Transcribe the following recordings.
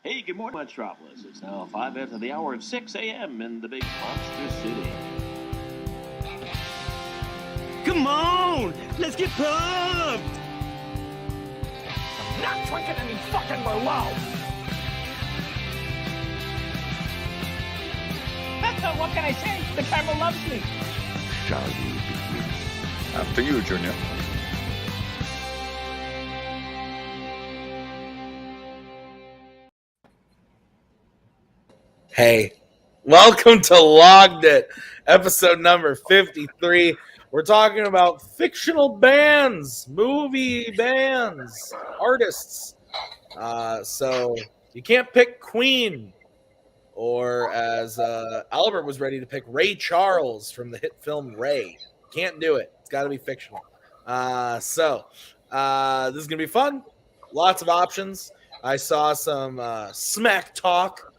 Hey, good morning, Metropolis. It's now 5 after the hour of 6 a.m. in the big monster city. Come on! Let's get pumped! I'm not drinking any fucking Merlot! What can I say? The camera loves me. Shall we begin? After you, Junior. Hey, welcome to Logged It, episode number 53. We're talking about fictional bands, movie bands, artists. So you can't pick Queen, or as Albert was ready to pick, Ray Charles from the hit film Ray. Can't do it. It's got to be fictional. So this is going to be fun. Lots of options. I saw some smack talk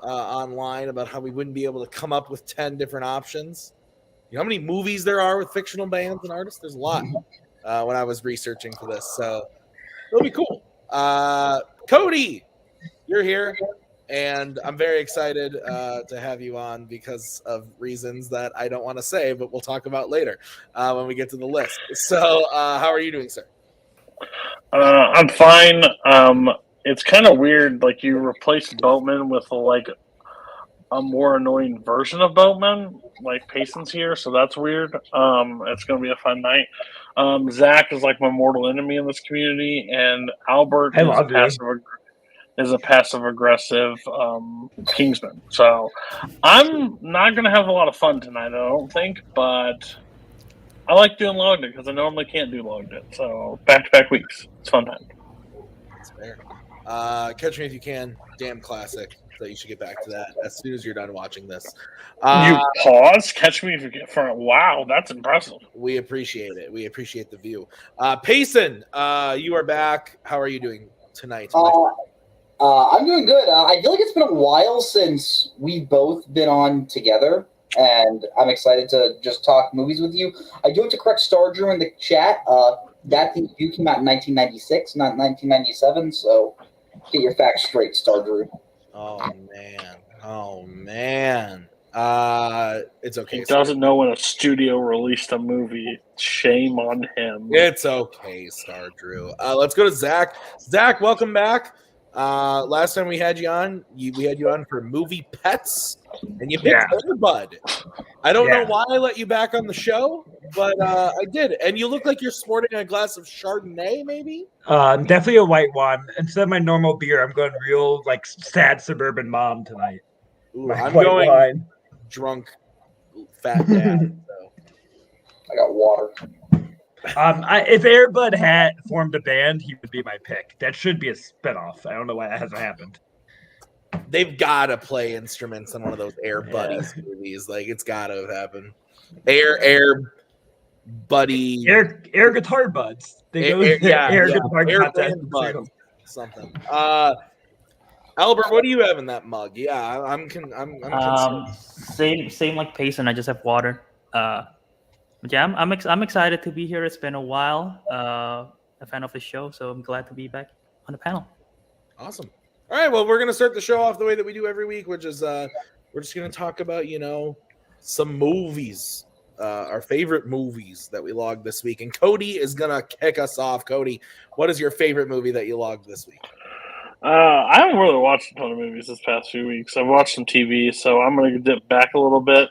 online about how we wouldn't be able to come up with 10 different options. You know how many movies there are with fictional bands and artists? There's a lot when I was researching for this. So it'll be cool. Cody, you're here, and I'm very excited to have you on because of reasons that I don't want to say, but we'll talk about later when we get to the list. So how are you doing, sir? I'm fine. It's kind of weird, like you replaced Boatman with like a more annoying version of Boatman. Like Payson's here, so that's weird. It's gonna be a fun night. Zach is like my mortal enemy in this community, and Albert is a passive aggressive Kingsman. So I'm not gonna have a lot of fun tonight, I don't think, but I like doing Logged It because I normally can't do Logged It. So back-to-back weeks, it's fun time. That's fair. Catch Me If You Can, damn classic. So you should get back to that as soon as you're done watching this. You pause? Catch Me If You Can. Wow, that's impressive. We appreciate it. We appreciate the view. Payson, you are back. How are you doing tonight? I'm doing good. I feel like it's been a while since we've both been on together, and I'm excited to just talk movies with you. I do have to correct Star Drew in the chat. That debut came out in 1996, not 1997, so get your facts straight, Star Drew. Oh, man. It's okay. He doesn't know when a studio released a movie. Shame on him. It's okay, Star Drew. Let's go to Zach. Zach, welcome back. Last time we had you on, we had you on for Movie Pets, and you picked Bud. I don't know why I let you back on the show, but I did. And you look like you're sporting a glass of Chardonnay, maybe? Definitely a white one. Instead of my normal beer, I'm going real, like, sad suburban mom tonight. Ooh, I'm going wine. Drunk fat dad. So. I got water. If Air Bud had formed a band, he would be my pick. That should be a spinoff. I don't know why that hasn't happened. They've got to play instruments in one of those Air Buddies movies. Like, it's got to have happened. Air Buddy. Air Guitar Buds. They go Air Guitar Air Band Bud. Something. Albert, what do you have in that mug? Yeah, I'm same like Payson. I just have water. But yeah, I'm excited to be here. It's been a while. A fan of the show, so I'm glad to be back on the panel. Awesome. All right, well, we're going to start the show off the way that we do every week, which is we're just going to talk about, some movies, our favorite movies that we logged this week. And Cody is going to kick us off. Cody, what is your favorite movie that you logged this week? I haven't really watched a ton of movies this past few weeks. I've watched some TV, so I'm going to dip back a little bit.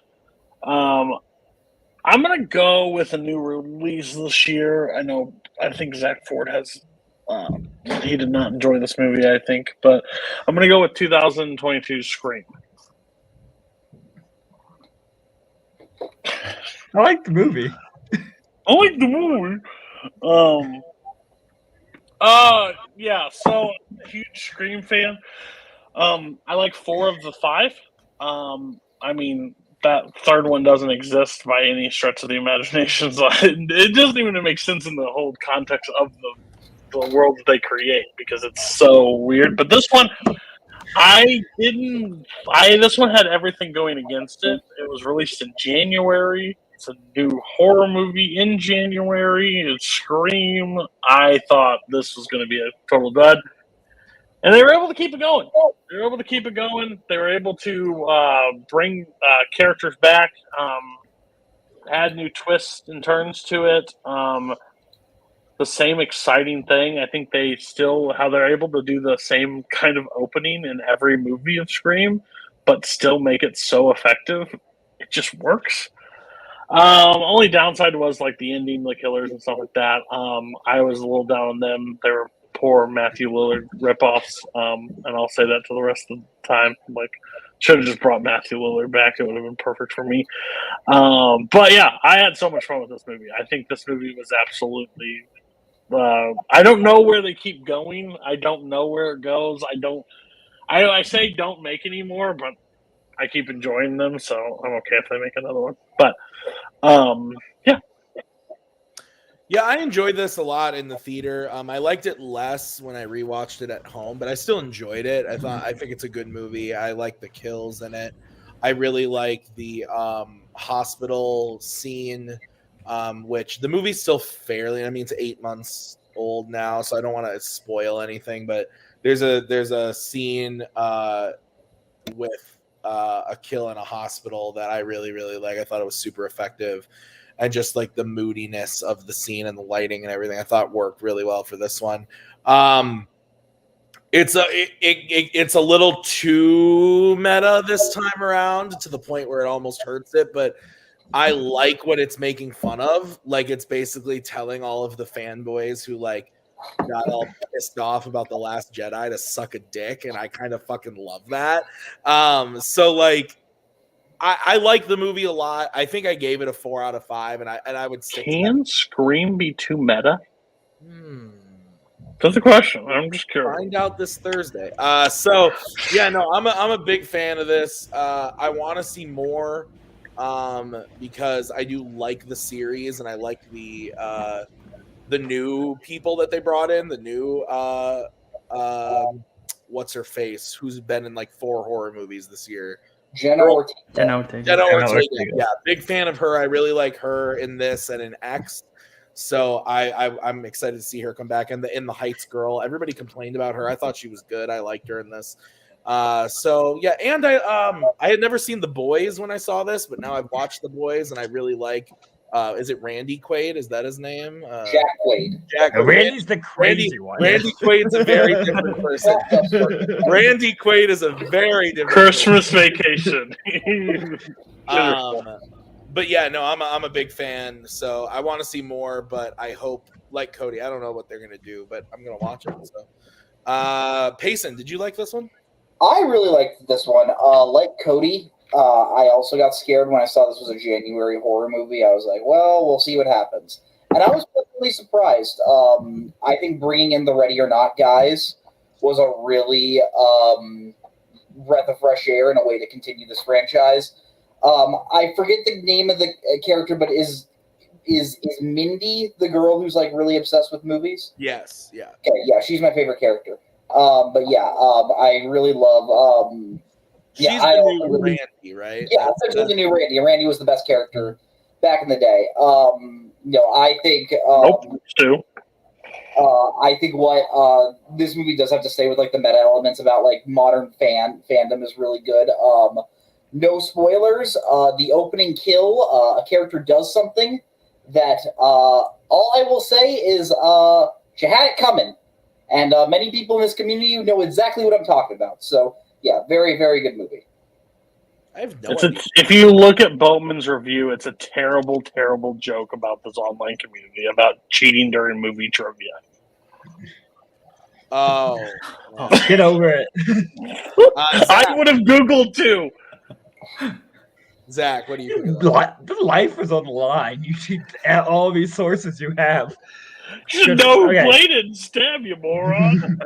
I'm going to go with a new release this year. I think Zach Ford has he did not enjoy this movie, I think. But I'm going to go with 2022's Scream. I like the movie. Yeah, so huge Scream fan. I like 4 of the 5. That third one doesn't exist by any stretch of the imagination. So it doesn't even make sense in the whole context of the world that they create because it's so weird. But this one, this one had everything going against it. It was released in January. It's a new horror movie in January. It's Scream. I thought this was going to be a total dud. And they were able to keep it going. They were able to keep it going. They were able to bring characters back, add new twists and turns to it. The same exciting thing. I think how they're able to do the same kind of opening in every movie of Scream, but still make it so effective. It just works. Only downside was like the ending, the killers and stuff like that. I was a little down on them. They were poor Matthew Lillard ripoffs, and I'll say that to the rest of the time. Like, should have just brought Matthew Lillard back. It would have been perfect for me. But yeah, I had so much fun with this movie. I think this movie was absolutely. I don't know where they keep going. I don't know where it goes. I say don't make any more, but I keep enjoying them, so I'm okay if they make another one. But yeah. Yeah, I enjoyed this a lot in the theater. I liked it less when I rewatched it at home, but I still enjoyed it. I think it's a good movie. I like the kills in it. I really like the hospital scene, which the movie's still fairly. I mean, it's 8 months old now, so I don't want to spoil anything. But there's a scene with a kill in a hospital that I really, really like. I thought it was super effective. And just like the moodiness of the scene and the lighting and everything, I thought worked really well for this one. It's a little too meta this time around to the point where it almost hurts it, but I like what it's making fun of. Like, it's basically telling all of the fanboys who like got all pissed off about The Last Jedi to suck a dick, and I kind of fucking love that. So like, I like the movie a lot. I think I gave it a 4 out of 5, and I would stick. Can Scream be too meta? That's a question. I'm just curious. Find out this Thursday. So yeah, no, I'm a big fan of this. I want to see more, because I do like the series, and I like the new people that they brought in. The new what's her face, who's been in like 4 horror movies this year. Jenna Ortega. Yeah, big fan of her. I really like her in this and in X. So I'm excited to see her come back. And the In the Heights girl, everybody complained about her. I thought she was good. I liked her in this. So yeah, and I had never seen The Boys when I saw this, but now I've watched The Boys, and I really like. Is it Randy Quaid? Is that his name? Jack Quaid. Randy's the crazy one. Randy Quaid's a very different person. Randy Quaid is a very different Christmas Vacation. But yeah, no, I'm a big fan. So I want to see more, but I hope, like Cody, I don't know what they're gonna do, but I'm gonna watch it. So, Payson, did you like this one? I really liked this one. Like Cody, I also got scared when I saw this was a January horror movie. I was like, well, we'll see what happens. And I was pleasantly surprised. I think bringing in the Ready or Not guys was a really breath of fresh air and a way to continue this franchise. I forget the name of the character, but is Mindy the girl who's like really obsessed with movies? Yes, yeah. Okay, yeah, she's my favorite character. But yeah, I really love. She's the new Randy, right? Yeah, essentially the new Randy. Randy was the best character back in the day. I think. I think what this movie does have to say with like the meta elements about like modern fandom is really good. No spoilers. The opening kill, a character does something that all I will say is she had it coming, and many people in this community know exactly what I'm talking about. So. Yeah, very, very good movie. I have no idea. If you look at Boatman's review, it's a terrible, terrible joke about this online community about cheating during movie trivia. Oh, get over it. I would have Googled too. Zach, what do you think? The life is on the line. You should add all these sources you have. You should know who played it and stab you, moron.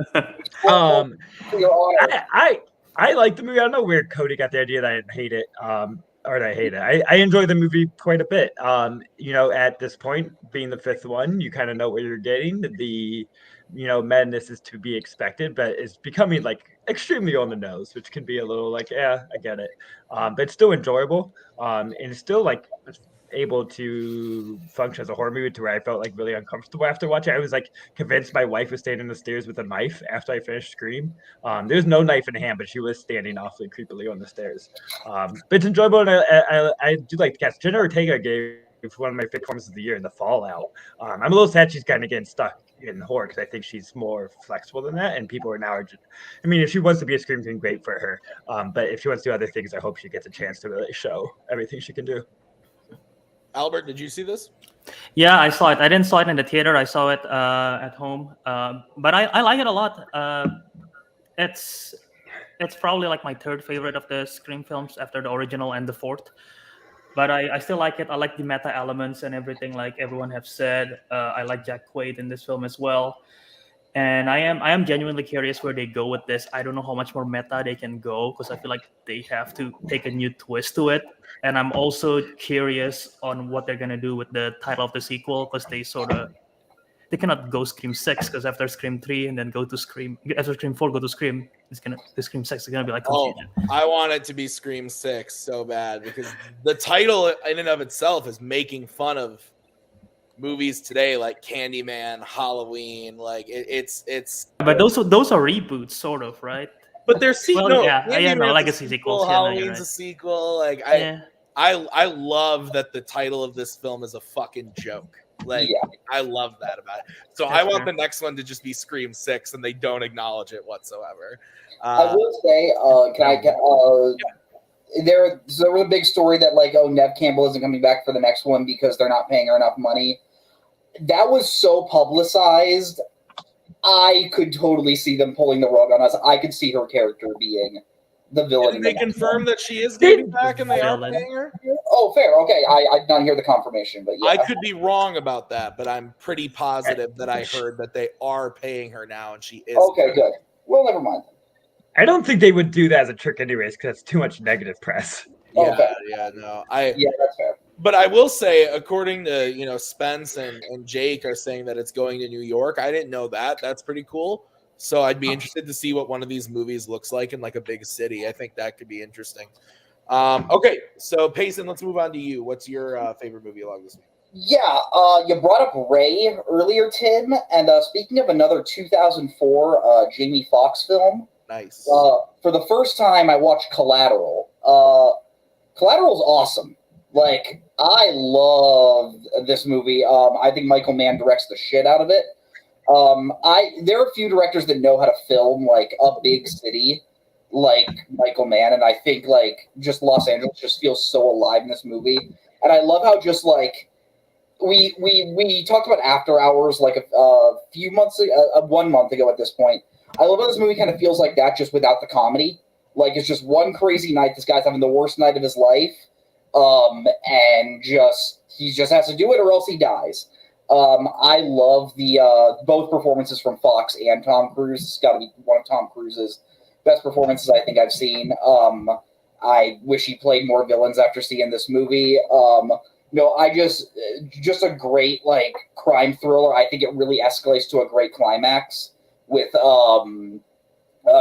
I like the movie. I don't know where Cody got the idea that I didn't hate it. Or that I hate it. I enjoy the movie quite a bit. At this point, being the 5th one, you kind of know what you're getting. The madness is to be expected, but it's becoming like extremely on the nose, which can be a little like, yeah, I get it. But it's still enjoyable. And it's still like able to function as a horror movie to where I felt like really uncomfortable after watching. I was like convinced my wife was standing on the stairs with a knife after I finished Scream. There's no knife in hand, but she was standing awfully creepily on the stairs. But it's enjoyable, and I do like the cast. Jenna Ortega gave one of my favorite performances of the year in The Fallout. I'm a little sad she's kind of getting stuck in horror because I think she's more flexible than that, and people are now. I mean, if she wants to be a Scream Queen, great for her. But if she wants to do other things, I hope she gets a chance to really show everything she can do. Albert, did you see this? Yeah, I saw it. I didn't saw it in the theater. I saw it at home. But I like it a lot. It's probably like my third favorite of the Scream films after the original and the fourth. But I still like it. I like the meta elements and everything, like everyone have said. I like Jack Quaid in this film as well. And I am genuinely curious where they go with this. I don't know how much more meta they can go because I feel like they have to take a new twist to it. And I'm also curious on what they're gonna do with the title of the sequel because they cannot go Scream 6 because after Scream 3 and then go to Scream after Scream 4 go to Scream, the Scream 6 is gonna be like confusion. I want it to be Scream 6 so bad because the title in and of itself is making fun of movies today like Candyman, Halloween, like it's. But those are reboots, sort of, right? But they're legacy sequels. Halloween's a sequel. Like I love that the title of this film is a fucking joke. Like I love that about it. So I want the next one to just be Scream 6, and they don't acknowledge it whatsoever. I will say, can I get? There was a big story that Neve Campbell isn't coming back for the next one because they're not paying her enough money. That was so publicized. I could totally see them pulling the rug on us. I could see her character being the villain. Did they confirm that she is getting back and they are paying her? Oh, fair. Okay, I did not hear the confirmation, but yeah. I could be wrong about that, but I'm pretty positive that I heard that they are paying her now, and she is. Okay, good. Well, never mind. I don't think they would do that as a trick anyways because it's too much negative press. Yeah, okay. Yeah, that's fair. But I will say, according to Spence and Jake are saying that it's going to New York. I didn't know that. That's pretty cool. So I'd be interested to see what one of these movies looks like in like a big city. I think that could be interesting. Okay, so Payson, let's move on to you. What's your favorite movie along this week? Yeah, you brought up Ray earlier, Tim. And speaking of another 2004 Jamie Foxx film. Nice. For the first time, I watched Collateral. Collateral's awesome. Like, I love this movie. I think Michael Mann directs the shit out of it. There are a few directors that know how to film like a big city, like Michael Mann, and I think like just Los Angeles just feels so alive in this movie. And I love how just like we talked about After Hours like a few months ago, 1 month ago at this point. I love how this movie kind of feels like that, just without the comedy. Like it's just one crazy night. This guy's having the worst night of his life. And he just has to do it or else he dies. I love the both performances from Fox and Tom Cruise. It's got to be one of Tom Cruise's best performances I think I've seen. I wish he played more villains after seeing this movie. I just a great like crime thriller. I think it really escalates to a great climax with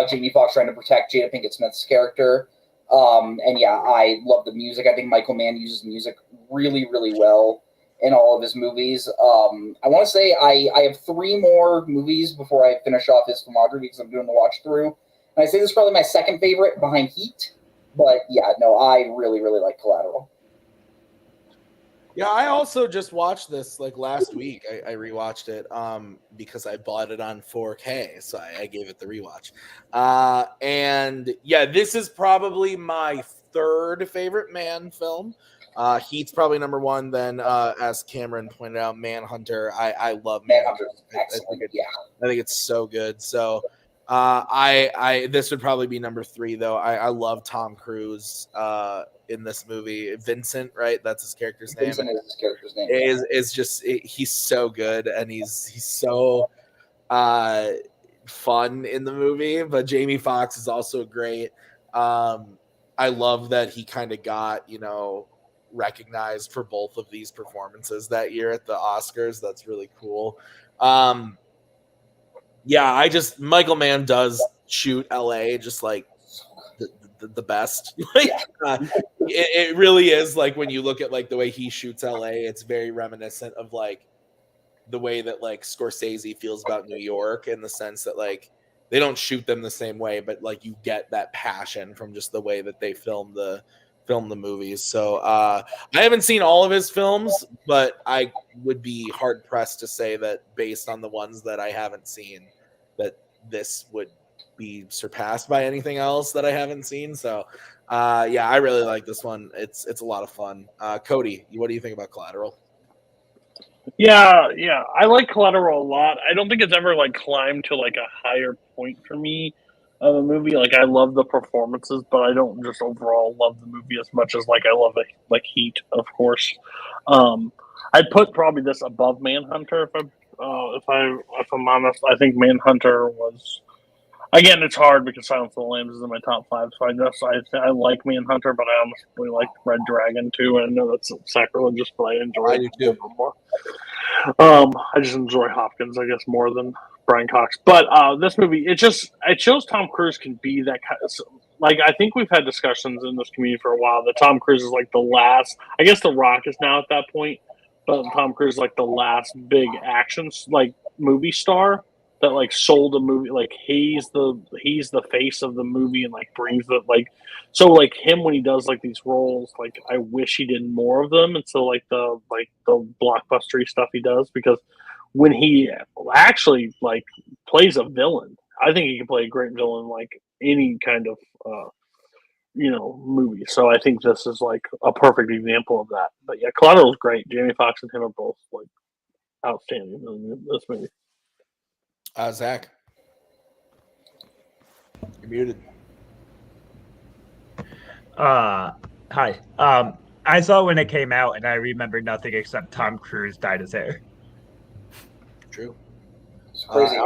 Jamie Foxx trying to protect Jada Pinkett Smith's character. And yeah, I love the music. I think Michael Mann uses music really, really well in all of his movies. I want to say I have 3 more movies before I finish off his filmography because I'm doing the watch through. And I say this is probably my second favorite behind Heat. But yeah, no, I really, really like Collateral. Yeah, I also just watched this like last week. I rewatched it because I bought it on 4K, so I gave it the rewatch. And yeah, this is probably my third favorite Mann film. Heat's probably number 1. Then, as Cameron pointed out, Manhunter. I love Manhunter. I think it's so good. So this would probably be number 3 though. I love Tom Cruise in this movie. Vincent, right? That's his character's name. Vincent is his character's name. Is just he's so good, and he's so fun in the movie. But Jamie Foxx is also great. I love that he kind of got recognized for both of these performances that year at the Oscars. That's really cool. Yeah, Michael Mann does shoot LA just like the best. it really is like when you look at like the way he shoots LA, it's very reminiscent of like the way that like Scorsese feels about New York, in the sense that like they don't shoot them the same way, but like you get that passion from just the way that they film the movies. So I haven't seen all of his films, but I would be hard pressed to say that based on the ones that I haven't seen, that this would be surpassed by anything else that I haven't seen. So yeah, I really like this one. It's a lot of fun. Cody, what do you think about Collateral? Yeah, I like Collateral a lot. I don't think it's ever like climbed to like a higher point for me of a movie. Like I love the performances, but I don't just overall love the movie as much as like I love it, like Heat, of course. I'd put probably this above Manhunter if I'm honest. I think Manhunter was, again, it's hard because Silence of the Lambs is in my top 5. So I like Manhunter, but I honestly like Red Dragon too. And I know that's sacrilegious, but I enjoy it a little more. I just enjoy Hopkins, I guess, more than Brian Cox. But this movie, it shows Tom Cruise can be that kind of. Like, I think we've had discussions in this community for a while that Tom Cruise is like the last. I guess The Rock is now at that point, but Tom Cruise is like the last big action like movie star that like sold a movie. Like he's the face of the movie and like brings the like. So like him when he does like these roles, like I wish he did more of them. And so like the blockbustery stuff he does, because when he actually like plays a villain, I think he can play a great villain like any kind of movie. So I think this is like a perfect example of that. But yeah, Collateral's great. Jamie Foxx and him are both like outstanding in this movie. Zach, you're muted. Hi. I saw it when it came out, and I remember nothing except Tom Cruise dyed his hair. True. It's crazy.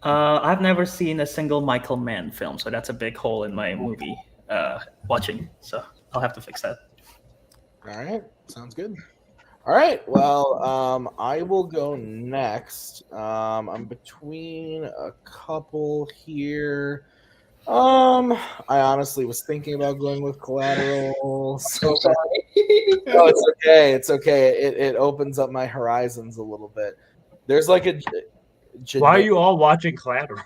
I've never seen a single Michael Mann film, so that's a big hole in my movie watching. So I'll have to fix that. All right, sounds good. All right, well, I will go next. I'm between a couple here. I honestly was thinking about going with Collateral. So sorry. No, it's okay. It's okay. It opens up my horizons a little bit. There's like a. Why are you all watching Collateral?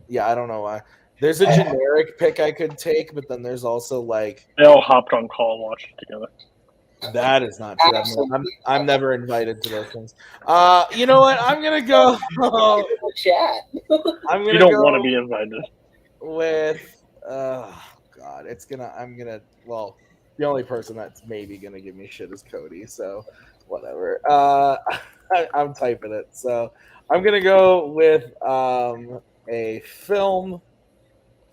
Yeah, I don't know why. There's a generic pick I could take, but then there's also like they all hopped on call and watched it together. That is not true. I'm never invited to those things. You know what? I'm gonna go. Chat. You don't want to be invited. With God, well, the only person that's maybe gonna give me shit is Cody, so whatever. I'm typing it. So I'm gonna go with a film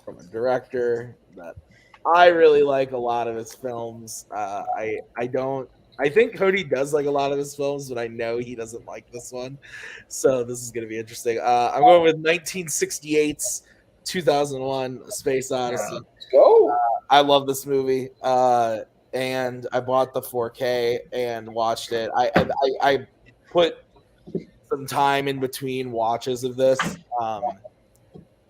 from a director that I really like a lot of his films. I think Cody does like a lot of his films, but I know he doesn't like this one. So this is going to be interesting. I'm going with 1968's 2001: A Space Odyssey. Let's go. I love this movie. And I bought the 4K and watched it. I put some time in between watches of this.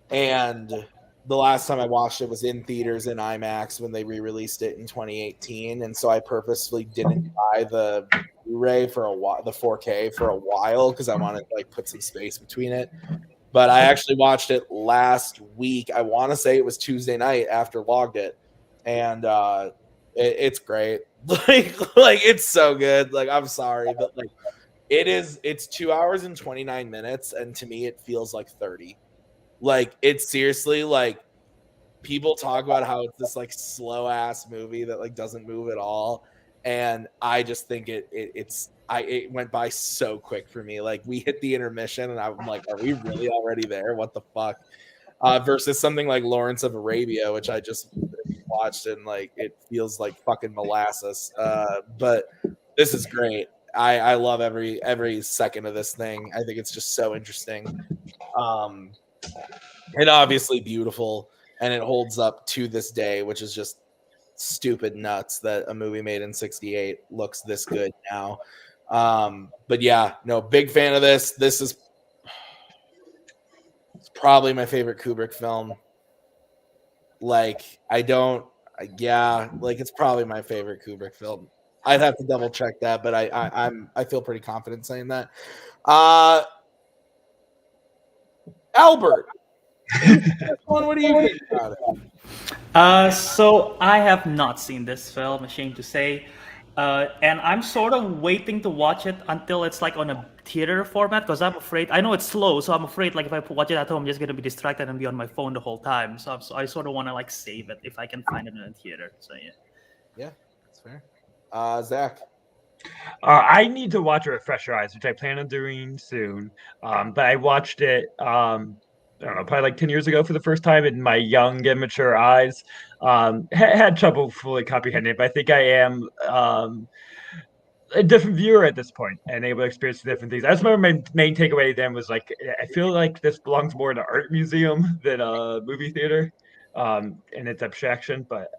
And the last time I watched it was in theaters in IMAX when they re-released it in 2018, and so I purposefully didn't buy the Blu-ray for a while, the 4K for a while, because I wanted to like put some space between it. But I actually watched it last week. I want to say it was Tuesday night after Logged It, and it's great. like it's so good. Like I'm sorry, but like it's 2 hours and 29 minutes, and to me it feels like 30. Like it's seriously like people talk about how it's this like slow ass movie that like doesn't move at all, and I just think it went by so quick for me. Like we hit the intermission and I'm like, are we really already there? What the fuck? Versus something like Lawrence of Arabia, which I just watched and like it feels like fucking molasses. But this is great. I love every second of this thing. I think it's just so interesting. And obviously beautiful, and it holds up to this day, which is just stupid nuts that a movie made in 68 looks this good now. But yeah, no, big fan of this. It's probably my favorite Kubrick film. Like I Yeah, like it's probably my favorite Kubrick film. I'd have to double check that, but I feel pretty confident saying that. Albert, what do you think about it? So I have not seen this film, ashamed to say, and I'm sort of waiting to watch it until it's like on a theater format because I'm afraid. I know it's slow, so I'm afraid like if I watch it at home, I'm just gonna be distracted and be on my phone the whole time. So I sort of want to like save it if I can find it in a theater. So yeah. Yeah, that's fair. Zach. I need to watch a Refresher Eyes, which I plan on doing soon. But I watched it, I don't know, probably like 10 years ago for the first time in my young, immature eyes. Had trouble fully comprehending it, but I think I am a different viewer at this point and able to experience different things. I just remember my main takeaway then was like, I feel like this belongs more in an art museum than a movie theater in its abstraction. But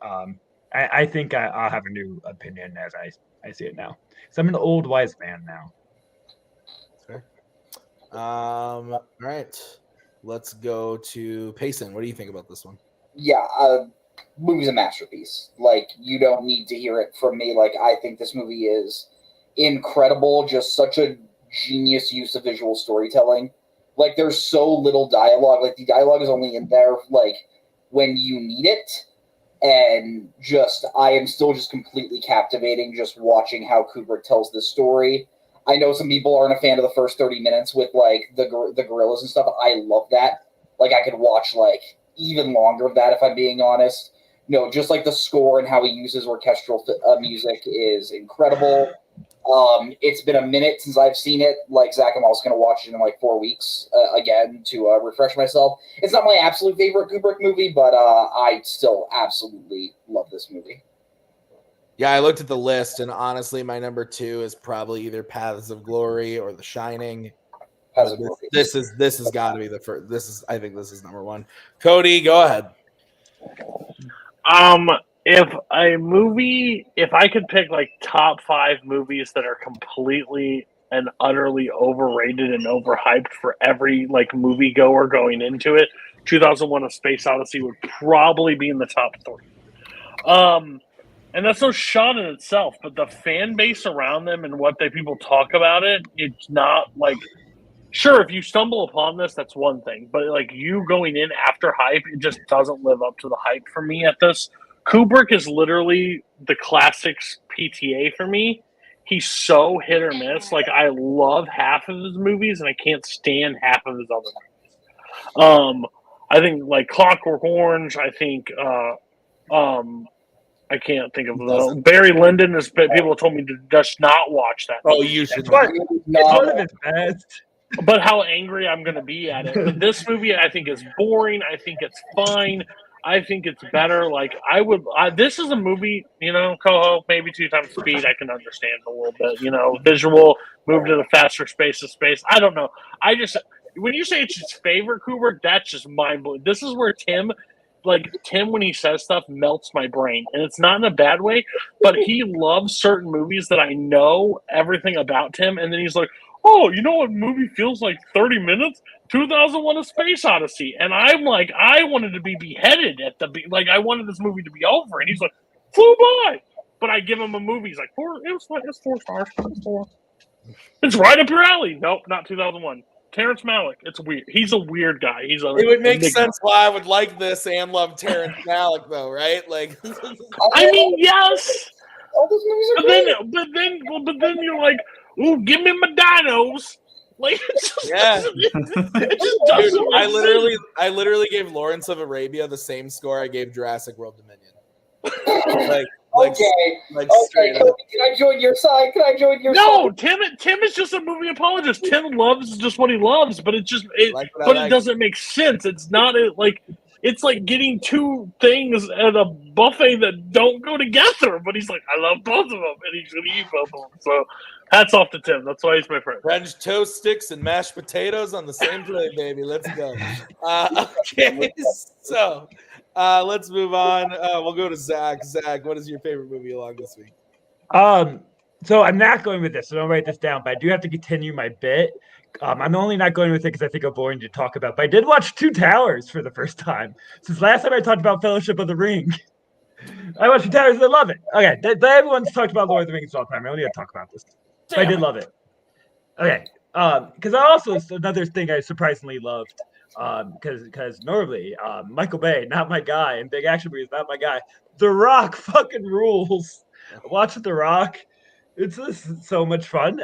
I think I'll have a new opinion as I see it now. So I'm an old wise man now. Fair. All right. Let's go to Payson. What do you think about this one? Yeah, movie's a masterpiece. Like, you don't need to hear it from me. Like, I think this movie is incredible. Just such a genius use of visual storytelling. Like, there's so little dialogue. Like, the dialogue is only in there, like, when you need it. And just, I am still just completely captivating just watching how Kubrick tells this story. I know some people aren't a fan of the first 30 minutes with, like, the gorillas and stuff. I love that. Like, I could watch, like, even longer of that if I'm being honest. No, just, like, the score and how he uses orchestral music is incredible. It's been a minute since I've seen it. Like, Zach, I'm also going to watch it in, like, 4 weeks again to refresh myself. It's not my absolute favorite Kubrick movie, but I still absolutely love this movie. Yeah, I looked at the list, and honestly, my number 2 is probably either Paths of Glory or The Shining. This has got to be the first. I think this is number 1. Cody, go ahead. If I could pick like top 5 movies that are completely and utterly overrated and overhyped for every like moviegoer going into it, 2001: A Space Odyssey would probably be in the top 3. And that's no shot in itself, but the fan base around them and what people talk about it, it's not like, sure, if you stumble upon this, that's one thing, but like you going in after hype, it just doesn't live up to the hype for me at this. Kubrick is literally the classics PTA for me. He's so hit or miss. Like, I love half of his movies, and I can't stand half of his other movies. I think, like, Clockwork Orange, I think, I can't think of the Barry Lyndon. People have told me to just not watch that. Oh, you should. It's one of his best. But how angry I'm going to be at it. But this movie, I think, is boring. I think it's fine. I think it's better. Like, this is a movie, Koho, maybe 2 times speed. I can understand a little bit, visual, move to the faster space of space. I don't know. When you say it's his favorite Kubrick, that's just mind blowing. This is where Tim, when he says stuff, melts my brain. And it's not in a bad way, but he loves certain movies that I know everything about Tim. And then he's like, oh, you know what movie feels like 30 minutes? 2001: A Space Odyssey. And I'm like, I wanted to be beheaded I wanted this movie to be over. And he's like, flew by. But I give him a movie. He's like, it's 4 stars. It's right up your alley. Nope, not 2001. Terrence Malick. It's weird. He's a weird guy. It would make sense why I would like this and love Terrence Malick, though, right? Like, I mean, yes. All those movies are great. But then you're like, ooh, give me my dinos. Like, it just doesn't. Dude, I literally gave Lawrence of Arabia the same score I gave Jurassic World Dominion. Okay, Cody, can I join your side? No, Tim is just a movie apologist. Tim loves just what he loves, but it doesn't make sense. It's not it's like getting 2 things at a buffet that don't go together. But he's like, I love both of them, and he's going to eat both of them. So hats off to Tim. That's why he's my friend. French toast sticks and mashed potatoes on the same plate, baby. Let's go. Okay, so let's move on. We'll go to Zach. Zach, what is your favorite movie along this week? So I'm not going with this, so don't write this down, but I do have to continue my bit. I'm only not going with it because I think I'm boring to talk about, but I did watch 2 Towers for the first time since last time I talked about Fellowship of the Ring. I watched the Towers and I love it. Okay, everyone's talked about Lord of the Rings all the time. I only have to talk about this. But I did love it. Okay, because I also another thing I surprisingly loved, because normally Michael Bay, not my guy, and big action movies, not my guy. The Rock fucking rules. Watch The Rock. It's just so much fun.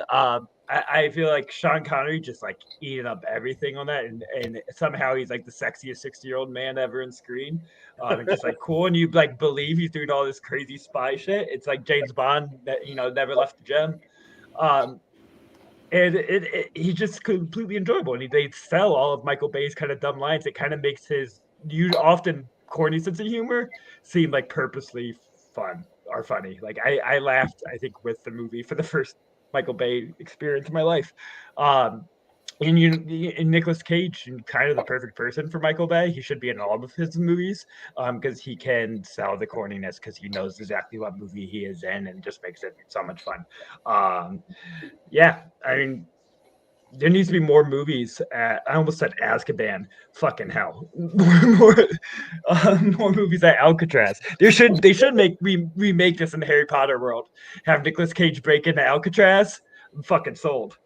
I feel like Sean Connery just like eating up everything on that, and somehow he's like the sexiest 60-year-old man ever in screen. It's just like cool, and you like believe he's doing all this crazy spy shit. It's like James Bond that never left the gem. And he's just completely enjoyable, and they sell all of Michael Bay's kind of dumb lines. It kind of makes his often corny sense of humor seem like purposely fun or funny. Like I laughed, I think, with the movie for the first Michael Bay experience in my life. And Nicolas Cage, kind of the perfect person for Michael Bay. He should be in all of his movies because he can sell the corniness because he knows exactly what movie he is in and just makes it so much fun. Yeah, I mean, there needs to be more movies. I almost said Azkaban. Fucking hell, more movies at Alcatraz. They should remake this in the Harry Potter world. Have Nicolas Cage break into Alcatraz. I'm fucking sold.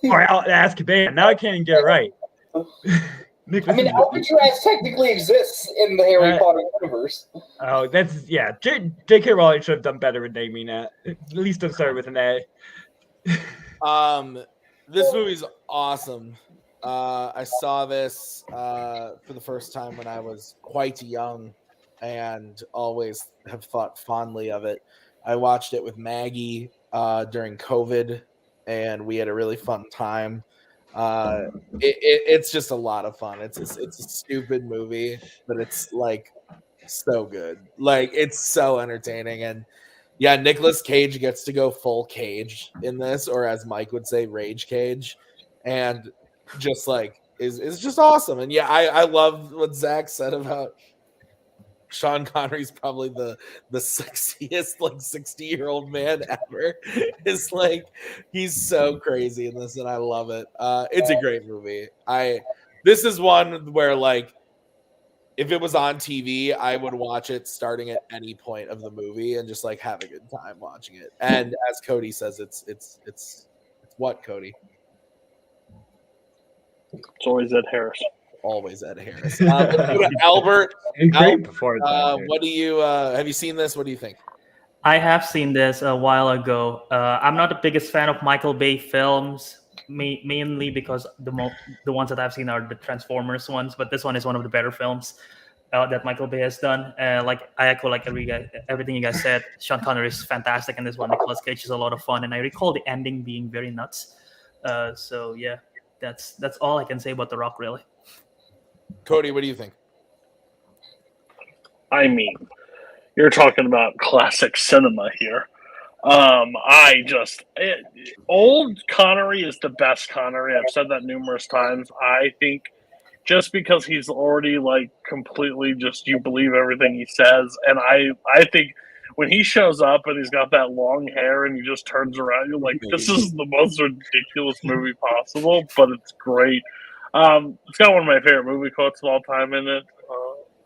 Or Azkaban. Now I can't even get it right. Alcatraz technically exists in the Harry Potter universe. Oh, that's J.K. Rowling should have done better in naming that. At least it started with an A. This movie's awesome. I saw this for the first time when I was quite young, and always have thought fondly of it. I watched it with Maggie during COVID, and we had a really fun time. It's just a lot of fun. It's a stupid movie, but it's like so good. Like it's so entertaining, and yeah, Nicolas Cage gets to go full Cage in this, or as Mike would say, Rage Cage, and just like is just awesome. And yeah, I love what Zach said about Sean Connery's probably the sexiest like 60-year-old man ever. It's like he's so crazy in this, and I love it. It's a great movie. This is one where like if it was on TV, I would watch it starting at any point of the movie and just like have a good time watching it. And as Cody says, it's what, Cody? It's always Ed Harris. Always Ed Harris. Let's go to Albert. What do you have you seen this? What do you think? I have seen this a while ago. I'm not the biggest fan of Michael Bay films, mainly because the ones that I've seen are the Transformers ones, but this one is one of the better films that Michael Bay has done. Like I echo like everything you guys said. Sean Connery is fantastic in this one. Nicolas Cage is a lot of fun, and I recall the ending being very nuts. So yeah, that's all I can say about The Rock, really. Cody, what do you think? I mean, you're talking about classic cinema here. Old Connery is the best Connery. I've said that numerous times. I think just because he's already like completely just you believe everything he says, and I think when he shows up and he's got that long hair and he just turns around, you're like, this is the most ridiculous movie possible, but it's great. It's got one of my favorite movie quotes of all time in it,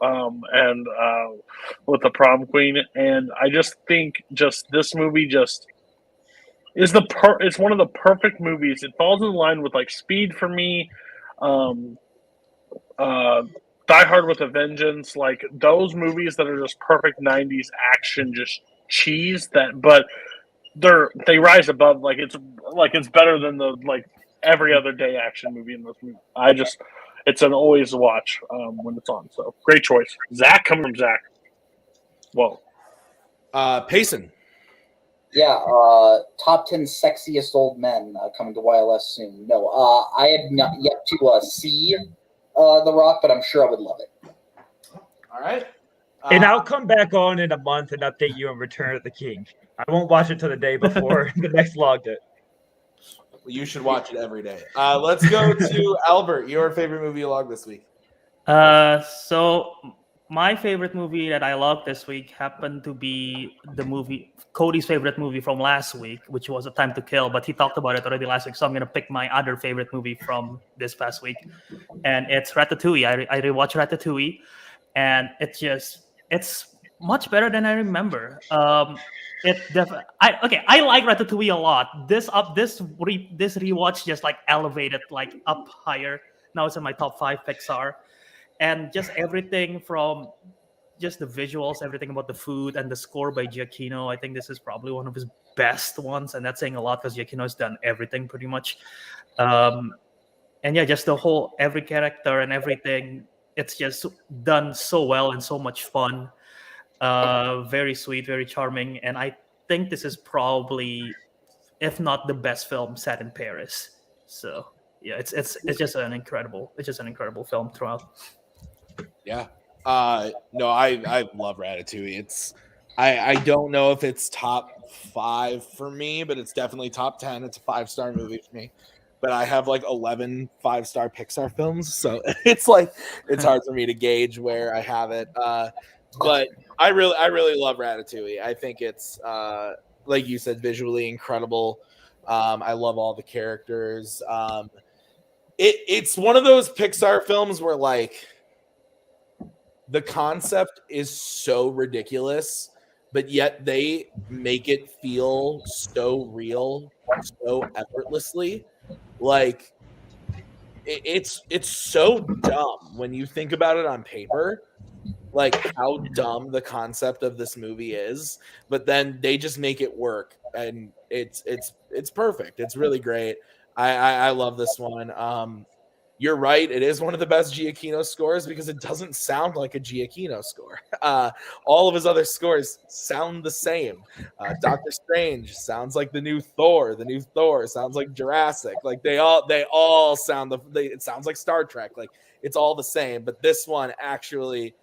and with the prom queen. And I just think this movie is it's one of the perfect movies. It falls in line with like Speed for me, Die Hard with a Vengeance, like those movies that are just perfect 90s action, just cheese but they rise above, like it's better than the like every other day action movie in this movie. It's an always watch when it's on. So great choice. Zach, come from Zach. Whoa. Payson. Yeah, top 10 sexiest old men coming to YLS soon. No, I have not yet to see The Rock, but I'm sure I would love it. All right. And I'll come back on in a month and update you on Return of the King. I won't watch it till the day before the next log day. You should watch it every day. Let's go to Albert. Your favorite movie log this week? So my favorite movie that I logged this week happened to be the movie Cody's favorite movie from last week, which was A Time to Kill. But he talked about it already last week, so I'm gonna pick my other favorite movie from this past week, and it's Ratatouille. I rewatched Ratatouille, and it's much better than I remember. I like Ratatouille a lot. This rewatch just like elevated like up higher. Now it's in my top 5 Pixar, and just everything from just the visuals, everything about the food, and the score by Giacchino. I think this is probably one of his best ones, and that's saying a lot because Giacchino has done everything pretty much. And yeah, just the whole every character and everything. It's just done so well and so much fun. Very sweet, very charming, and I think this is probably, if not the best film set in Paris. So yeah, it's just an incredible film throughout. Yeah. No, I love Ratatouille. I don't know if it's top 5 for me, but it's definitely top 10. It's a 5-star movie for me. But I have like 11 5-star Pixar films, so it's hard for me to gauge where I have it. But I really love Ratatouille. I think it's like you said, visually incredible. I love all the characters. It's one of those Pixar films where like the concept is so ridiculous, but yet they make it feel so real, so effortlessly. Like it's so dumb when you think about it on paper, like how dumb the concept of this movie is, but then they just make it work, and it's perfect. It's really great. I love this one. You're right. It is one of the best Giacchino scores because it doesn't sound like a Giacchino score. All of his other scores sound the same. Doctor Strange sounds like the new Thor. The new Thor sounds like Jurassic. Like they all sound it sounds like Star Trek. Like it's all the same. But this one actually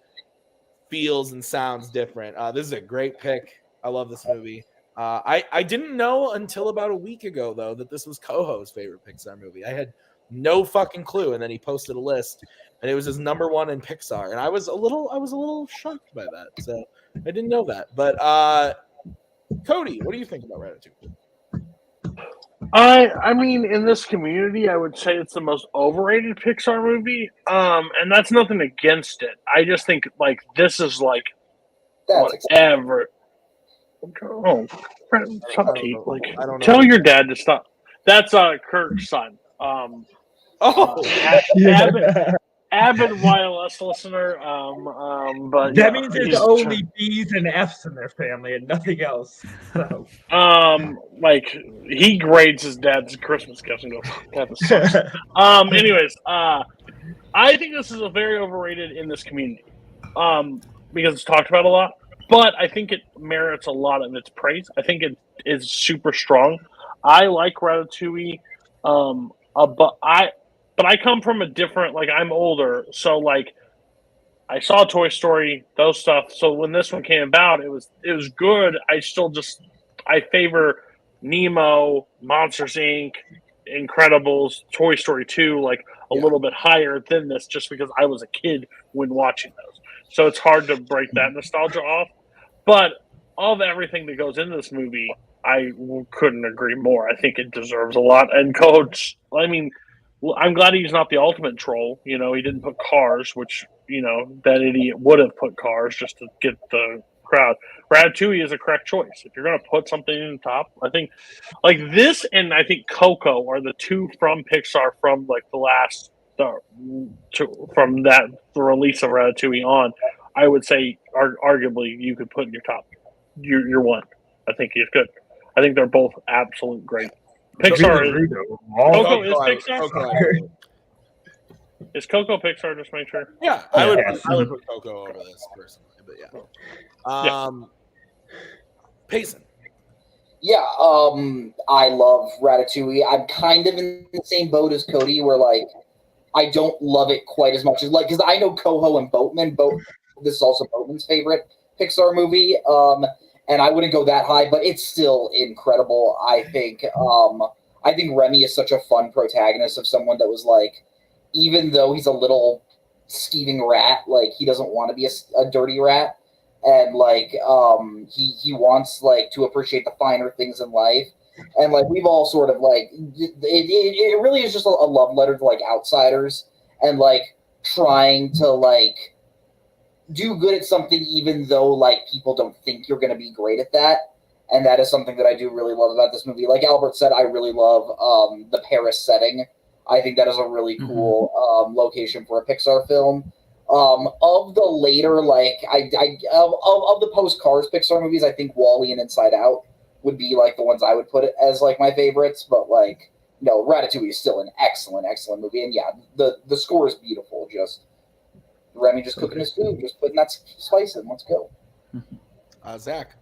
feels and sounds different. This is a great pick. I love this movie. I didn't know until about a week ago though that this was Koho's favorite Pixar movie. I had no fucking clue, and then he posted a list, and it was his number 1 in Pixar, and I was a little shocked by that. So I didn't know that. But Cody, what do you think about Ratatouille? I mean, in this community, I would say it's the most overrated Pixar movie. And that's nothing against it. I just think like this is like whatever. Oh, I don't know. Tell your dad to stop. That's Kurt's son. Avid YLS listener. But that means there's only B's and F's in their family and nothing else. So. Like he grades his dad's Christmas gifts and goes, "That sucks." Anyways, I think this is a very overrated in this community. Because it's talked about a lot, but I think it merits a lot of its praise. I think it is super strong. I like Ratatouille. But I come from a different, like I'm older, so like I saw Toy Story, those stuff. So when this one came about, it was good. I favor Nemo, Monsters Inc., Incredibles, Toy Story 2, like a little bit higher than this, just because I was a kid when watching those. So it's hard to break that nostalgia off. But of everything that goes into this movie, I couldn't agree more. I think it deserves a lot. And Coach, I mean, I'm glad he's not the ultimate troll. You know, he didn't put Cars, which, you know, that idiot would have put Cars just to get the crowd. Ratatouille is a correct choice. If you're going to put something in the top, I think like this and I think Coco are the two from Pixar from like the last, from the release of Ratatouille on, I would say arguably you could put in your top. Your one. I think he's good. I think they're both absolute great. Pixar is Coco is Pixar. Is Coco Pixar? Just make sure. Yeah, I would put Coco over this personally, but yeah. Payson. Yeah, I love Ratatouille. I'm kind of in the same boat as Cody, where like I don't love it quite as much as like because I know Koho and Boatman. This is also Boatman's favorite Pixar movie. And I wouldn't go that high, but it's still incredible. I think Remy is such a fun protagonist of someone that was like, even though he's a little skeeving rat, like he doesn't want to be a dirty rat, and like he wants like to appreciate the finer things in life, and like we've all sort of like it really is just a love letter to like outsiders and like trying to like do good at something even though like people don't think you're going to be great at that. And that is something that I do really love about this movie. Like Albert said, I really love the Paris setting. I think that is a really cool location for a Pixar film. Of the later, like of the post-Cars Pixar movies, I think WALL-E and Inside Out would be like the ones I would put it as like my favorites. But like, no, Ratatouille is still an excellent movie. And yeah, the score is beautiful. Just Remy just cooking his food, just putting that spice in. Let's go. Zach.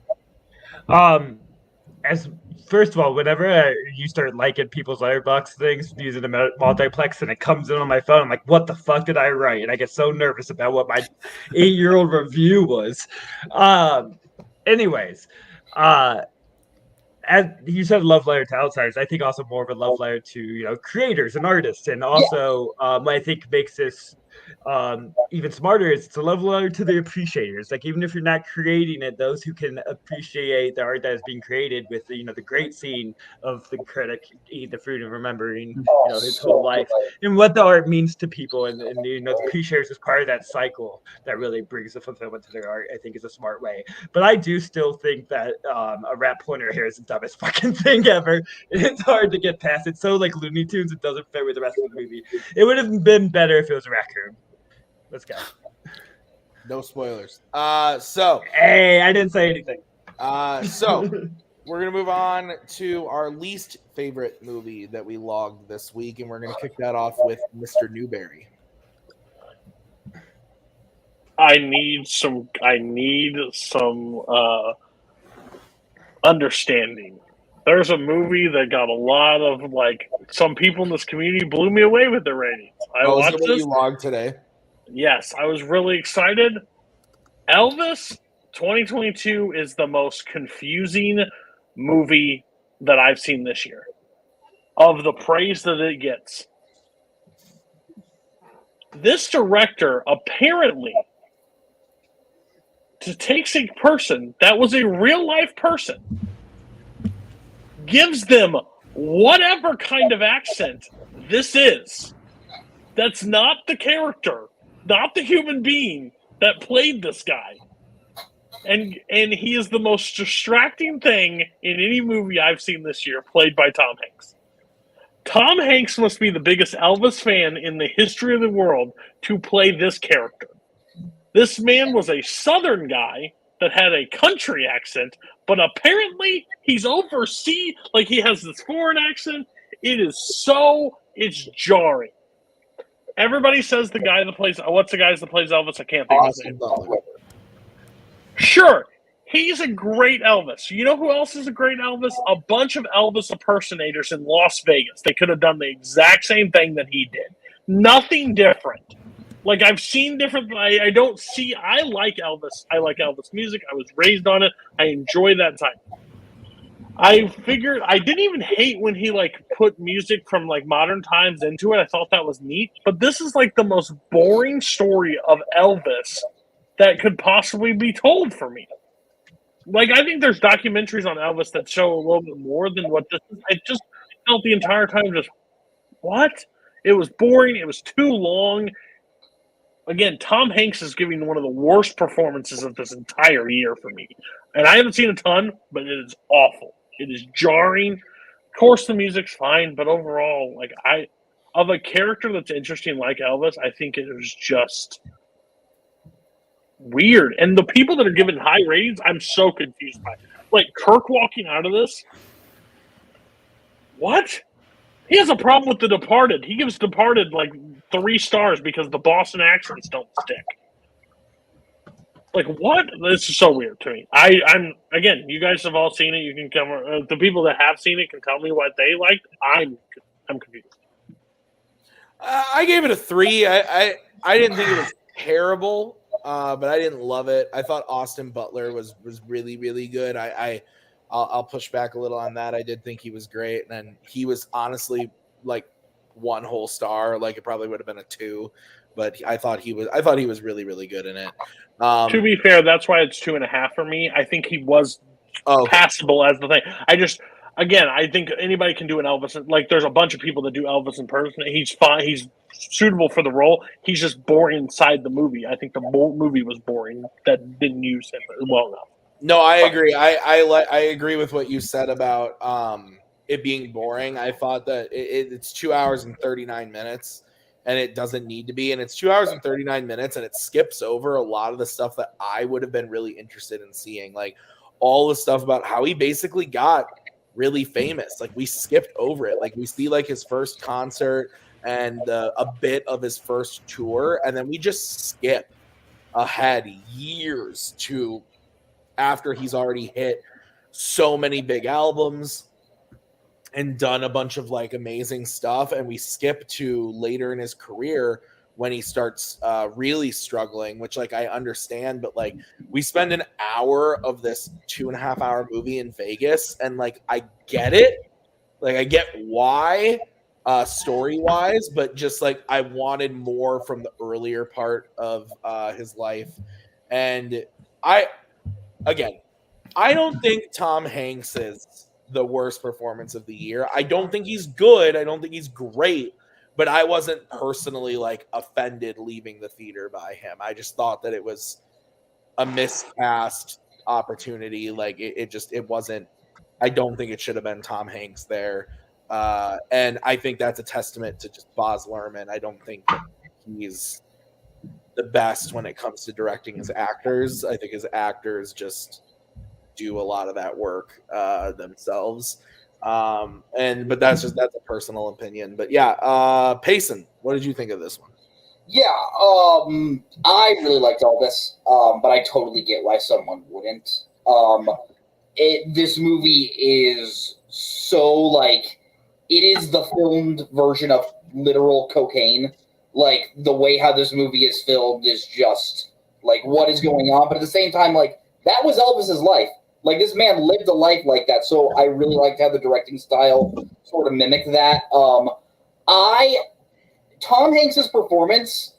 As first of all, whenever you start liking people's Letterboxd things using the multiplex and it comes in on my phone, I'm like, what the fuck did I write? And I get so nervous about what my 8-year-old review was. Anyways, as you said, love letter to outsiders. I think also more of a love letter to creators and artists, and also what I think makes this even smarter is it's a love letter to the appreciators. Like even if you're not creating it, those who can appreciate the art that is being created with the great scene of the critic eating the fruit and remembering his whole life and what the art means to people, and the appreciators is part of that cycle that really brings the fulfillment to their art. I think is a smart way, but I do still think that a rat pointer here is the dumbest fucking thing ever. It's hard to get past. It's so like Looney Tunes. It doesn't fit with the rest of the movie. It would have been better if it was a raccoon. Let's go. No spoilers. So hey, I didn't say anything. So we're gonna move on to our least favorite movie that we logged this week, and we're gonna kick that off with Mr. Newberry. I need some understanding. There's a movie that got a lot of like some people in this community blew me away with their ratings. I watched this. You logged today. Yes, I was really excited. Elvis 2022 is the most confusing movie that I've seen this year. Of the praise that it gets. This director apparently takes a person that was a real life person, gives them whatever kind of accent this is. That's not the character, not the human being that played this guy. And he is the most distracting thing in any movie I've seen this year, played by Tom Hanks. Tom Hanks must be the biggest Elvis fan in the history of the world to play this character. This man was a Southern guy that had a country accent, but apparently he's overseas, like he has this foreign accent. It's jarring. Everybody says the guy that plays, what's the guy that plays Elvis? I can't think of his name. Sure, he's a great Elvis. You know who else is a great Elvis? A bunch of Elvis impersonators in Las Vegas. They could have done the exact same thing that he did. Nothing different. Like, I've seen different, I like Elvis. I like Elvis music. I was raised on it. I enjoy that time. I figured, I didn't even hate when he, like, put music from, like, modern times into it. I thought that was neat. But this is, like, the most boring story of Elvis that could possibly be told for me. Like, I think there's documentaries on Elvis that show a little bit more than what this is. I just felt the entire time just, what? It was boring. It was too long. Again, Tom Hanks is giving one of the worst performances of this entire year for me. And I haven't seen a ton, but it is awful. It is jarring. Of course, the music's fine, but overall, like, of a character that's interesting like Elvis, I think it was just weird. And the people that are giving high ratings, I'm so confused by. Like, Kirk walking out of this? What? He has a problem with The Departed. He gives Departed, like, 3 stars because the Boston accents don't stick. Like, what? This is so weird to me. I'm again, you guys have all seen it. You can come. The people that have seen it can tell me what they liked. I'm confused. I gave it a 3. I didn't think it was terrible, but I didn't love it. I thought Austin Butler was really, really good. I'll push back a little on that. I did think he was great, and he was honestly like 1 whole star. Like, it probably would have been a 2, but I thought he was really, really good in it. To be fair, that's why it's 2.5 for me. I think he was passable as the thing. again, I think anybody can do an Elvis. Like, there's a bunch of people that do Elvis in person. He's fine. He's suitable for the role. He's just boring inside the movie. I think the movie was boring that didn't use him well enough. No, I agree. I agree with what you said about it being boring. I thought that it's 2 hours and 39 minutes, and it doesn't need to be. And it's 2 hours and 39 minutes, and it skips over a lot of the stuff that I would have been really interested in seeing, like all the stuff about how he basically got really famous. Like, we skipped over it. Like, we see like his first concert and a bit of his first tour, and then we just skip ahead years to after he's already hit so many big albums and done a bunch of like amazing stuff, and we skip to later in his career when he starts really struggling, which like I understand, but like we spend an hour of this 2.5 hour movie in Vegas, and like I get it, like I get why story wise, but just like I wanted more from the earlier part of his life. And I don't think Tom Hanks is the worst performance of the year. I don't think he's good. I don't think he's great, but I wasn't personally like offended leaving the theater by him. I just thought that it was a miscast opportunity. Like it wasn't, I don't think it should have been Tom Hanks there. And I think that's a testament to just Baz Luhrmann. I don't think that he's the best when it comes to directing his actors. I think his actors just do a lot of that work themselves. But that's a personal opinion. But yeah, Payson, what did you think of this one? Yeah, I really liked all this, but I totally get why someone wouldn't. This movie is so like, it is the filmed version of literal cocaine. Like, the way how this movie is filmed is just like, what is going on? But at the same time, like, that was Elvis's life. Like, this man lived a life like that, so I really liked how the directing style sort of mimicked that. Tom Hanks' performance,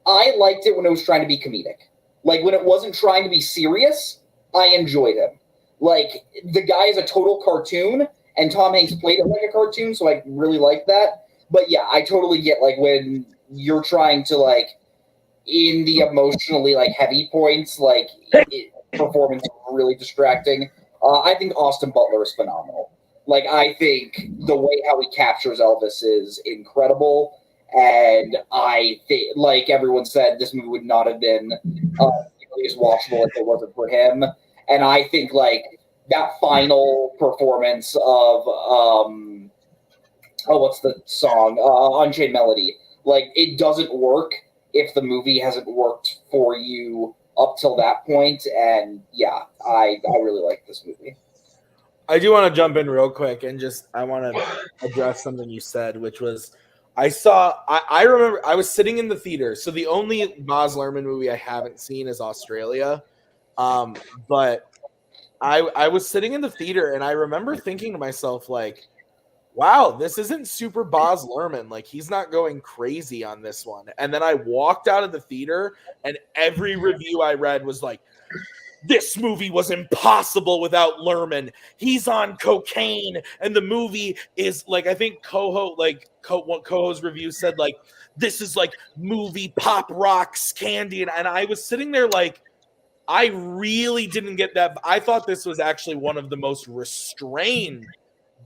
I liked it when it was trying to be comedic. Like, when it wasn't trying to be serious, I enjoyed him. Like, the guy is a total cartoon, and Tom Hanks played it like a cartoon, so I really liked that. But yeah, I totally get, like, when you're trying to, like, in the emotionally, like, heavy points, like, performance is really distracting. I think Austin Butler is phenomenal. Like, I think the way how he captures Elvis is incredible, and I think, like everyone said, this movie would not have been as watchable if it wasn't for him. And I think, like, that final performance of what's the song? Unchained Melody. Like, it doesn't work if the movie hasn't worked for you up till that point. And yeah, I really like this movie. I do want to jump in real quick and just I want to address something you said, which was I remember I was sitting in the theater. So the only Baz Luhrmann movie I haven't seen is Australia. But I was sitting in the theater and I remember thinking to myself, like, wow, this isn't super Baz Luhrmann. Like, he's not going crazy on this one. And then I walked out of the theater and every review I read was like, this movie was impossible without Luhrmann. He's on cocaine. And the movie is like, I think Koho's review said, like, this is like movie pop rocks candy. And I was sitting there like, I really didn't get that. I thought this was actually one of the most restrained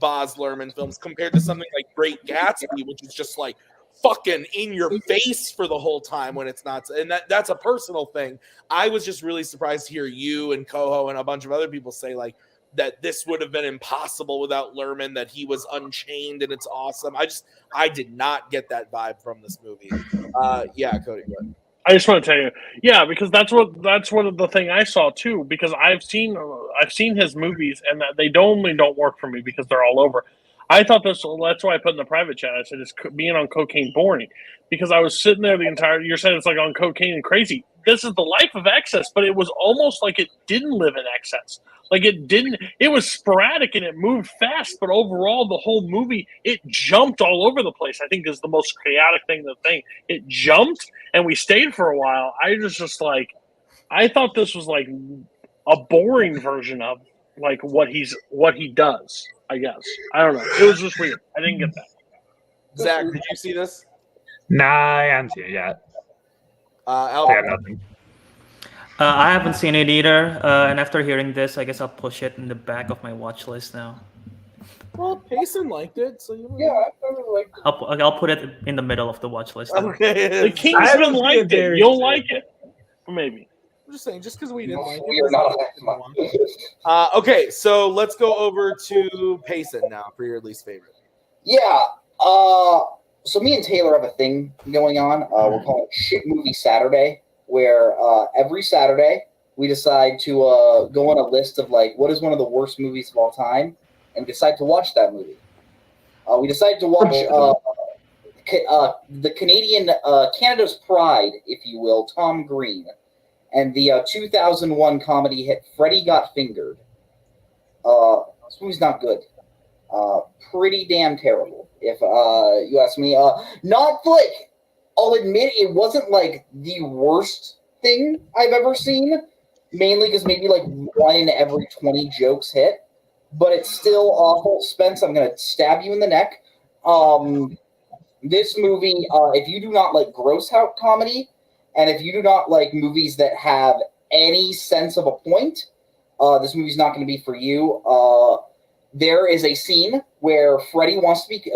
Baz Luhrmann films compared to something like Great Gatsby, which is just like fucking in your face for the whole time when it's not. And that's a personal thing. I was just really surprised to hear you and Koho and a bunch of other people say like that this would have been impossible without Luhrmann, that he was unchained and it's awesome. I did not get that vibe from this movie. Yeah, Cody, go ahead. I just want to tell you, yeah, because that's what the thing I saw too. Because I've seen his movies, and that they don't work for me because they're all over. I thought that's why I put in the private chat. I said, "Is being on cocaine boring?" Because I was sitting there the entire. You're saying it's like on cocaine and crazy. This is the life of excess, but it was almost like it didn't live in excess. Like it didn't. It was sporadic and it moved fast, but overall, the whole movie it jumped all over the place. I think is the most chaotic thing. It jumped. And we stayed for a while. I was just like, I thought this was like a boring version of like what he does. I guess. I don't know. It was just weird. I didn't get that. Zach, did you see this? Nah, I haven't seen it yet. I got Albert. nothing. I haven't seen it either, and after hearing this, I guess I'll push it in the back of my watch list now. Well, Payson liked it, so you. Yeah, I really liked it. I'll put it in the middle of the watch list. Then. Okay. The Kingsman liked it. You'll like it. Maybe. I'm just saying, just because we didn't like We are not it. Okay, so let's go over to Payson now for your least favorite. Yeah. So me and Taylor have a thing going on. We're calling it Shit Movie Saturday, where every Saturday we decide to go on a list of like what is one of the worst movies of all time, and decide to watch that movie. We decided to watch the Canadian Canada's Pride, if you will, Tom Green, and the 2001 comedy hit Freddy Got Fingered. This movie's not good. Pretty damn terrible, if you ask me. Not like, I'll admit it wasn't like the worst thing I've ever seen, mainly because maybe like 1 in every 20 jokes hit, but it's still awful. Spence, I'm going to stab you in the neck. This movie, if you do not like gross out comedy, and if you do not like movies that have any sense of a point, this movie's not going to be for you. There is a scene where Freddy wants to be...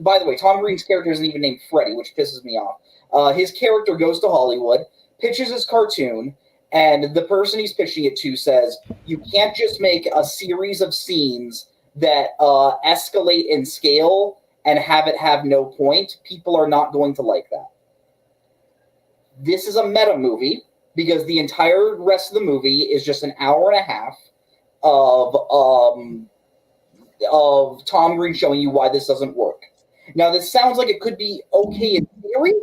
by the way, Tom Green's character isn't even named Freddy, which pisses me off. His character goes to Hollywood, pitches his cartoon, and the person he's pitching it to says, you can't just make a series of scenes that escalate in scale and have it have no point. People are not going to like that. This is a meta movie because the entire rest of the movie is just an hour and a half of Tom Green showing you why this doesn't work. Now, this sounds like it could be okay in theory.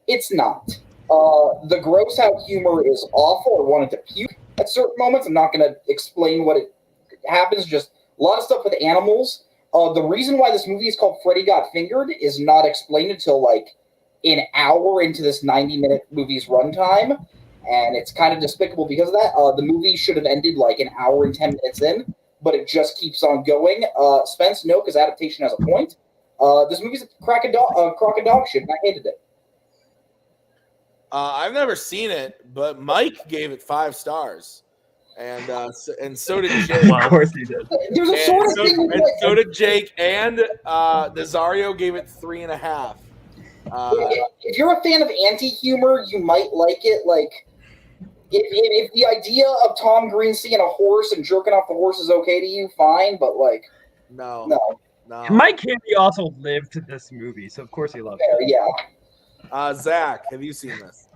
It's not. The gross out humor is awful. I wanted to puke at certain moments. I'm not going to explain what it happens. Just a lot of stuff with animals. The reason why this movie is called Freddy Got Fingered is not explained until like an hour into this 90-minute movie's runtime, and it's kind of despicable because of that. The movie should have ended like an hour and 10 minutes in, but it just keeps on going. Spence, no, because adaptation has a point. This movie's a crock of dog shit, and I hated it. I've never seen it, but Mike gave it 5 stars, and so did Jake. Of course he did. There's a sort of thing. So did Jake, and Nazario gave it 3.5. If you're a fan of anti-humor, you might like it. Like, if the idea of Tom Green seeing a horse and jerking off the horse is okay to you, fine. But like, no. Mike Handy also lived this movie, so of course he loved it. Yeah. Zach, have you seen this?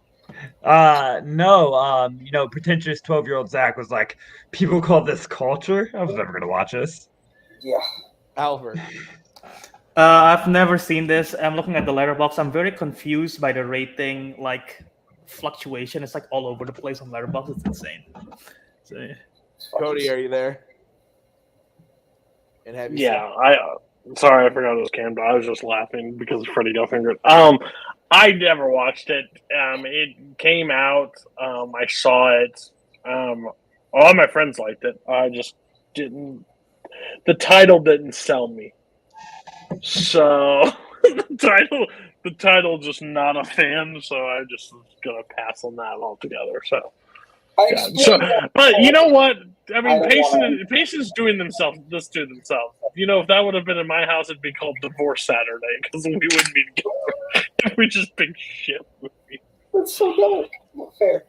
No. Pretentious 12-year-old Zach was like, people call this culture. I was never gonna watch this. Yeah. Albert. I've never seen this. I'm looking at the letterbox. I'm very confused by the rating, like fluctuation. It's like all over the place on letterbox. It's insane. So, yeah. Cody, are you there? And have you sorry, I forgot it was Cam, but I was just laughing because of Freddy Got Fingered. I never watched it. It came out. I saw it. All my friends liked it. I just didn't. The title didn't sell me. So the title just not a fan. So I just was gonna pass on that altogether. So. But you know what? I mean, patients doing this to themselves. You know, if that would have been in my house, it'd be called Divorce Saturday because we wouldn't be together if we just picked shit movie. That's so dark. Not fair.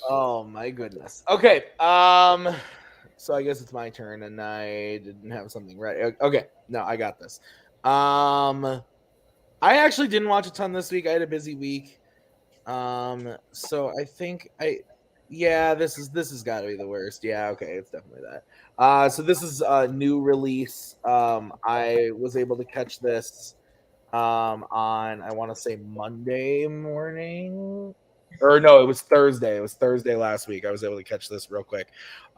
Oh my goodness. Okay. So I guess it's my turn, and I didn't have something right. Okay. No, I got this. I actually didn't watch a ton this week. I had a busy week. So I think this has got to be the worst. Yeah, okay, it's definitely that. So this is a new release. I was able to catch this on, I want to say Monday morning. Or no, it was Thursday. It was Thursday last week. I was able to catch this real quick.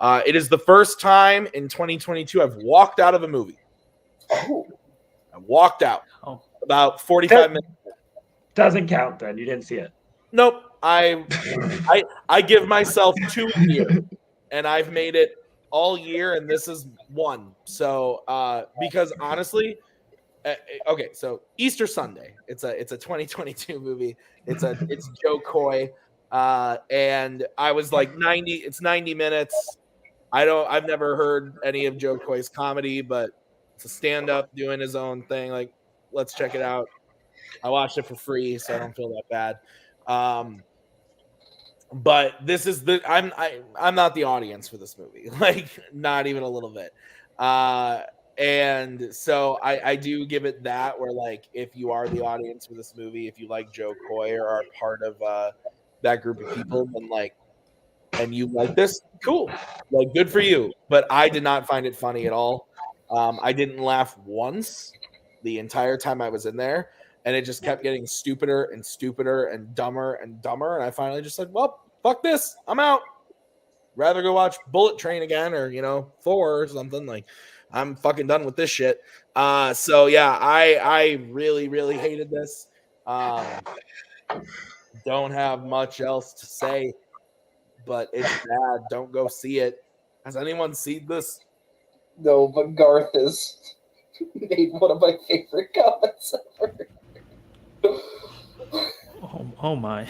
It is the first time in 2022 I've walked out of a movie. I walked out about 45 minutes. Doesn't count then. You didn't see it. Nope. I give myself 2 years, and I've made it all year, and this is one. So because honestly, okay, so Easter Sunday. It's a 2022 movie. It's Joe Coy, and I was like 90. It's 90 minutes. I've never heard any of Joe Coy's comedy, but it's a stand-up doing his own thing. Like, let's check it out. I watched it for free, so I don't feel that bad. But this is I'm not the audience for this movie, like not even a little bit. And so I do give it that, where like if you are the audience for this movie, if you like Joe Coy or are part of that group of people, then like, and you like this, cool, like good for you. But I did not find it funny at all. I didn't laugh once the entire time I was in there, and it just kept getting stupider and stupider and dumber and dumber. And I finally just said, well, fuck this, I'm out. Rather go watch Bullet Train again, or Thor or something. Like, I'm fucking done with this shit. So yeah, I really, really hated this. Don't have much else to say, but it's bad. Don't go see it. Has anyone seen this? No, but Garth has made one of my favorite comments ever. Oh my.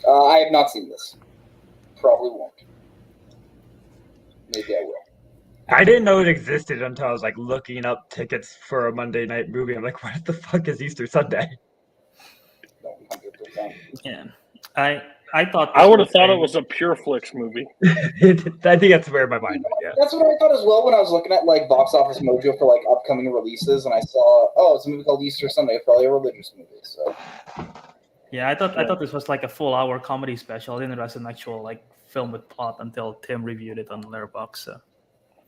I have not seen this. Probably won't. Maybe I will. I didn't know it existed until I was like looking up tickets for a Monday night movie. I'm like, what the fuck is Easter Sunday? No, 100%. Yeah. I thought I would have thought it was a Pure Flix movie. I think that's where my mind went. Yeah. That's what I thought as well when I was looking at like Box Office Mojo for like upcoming releases, and I saw, it's a movie called Easter Sunday, probably a religious movie. So Yeah, I thought this was like a full hour comedy special. I didn't realize an actual like film with plot until Tim reviewed it on Letterboxd. So.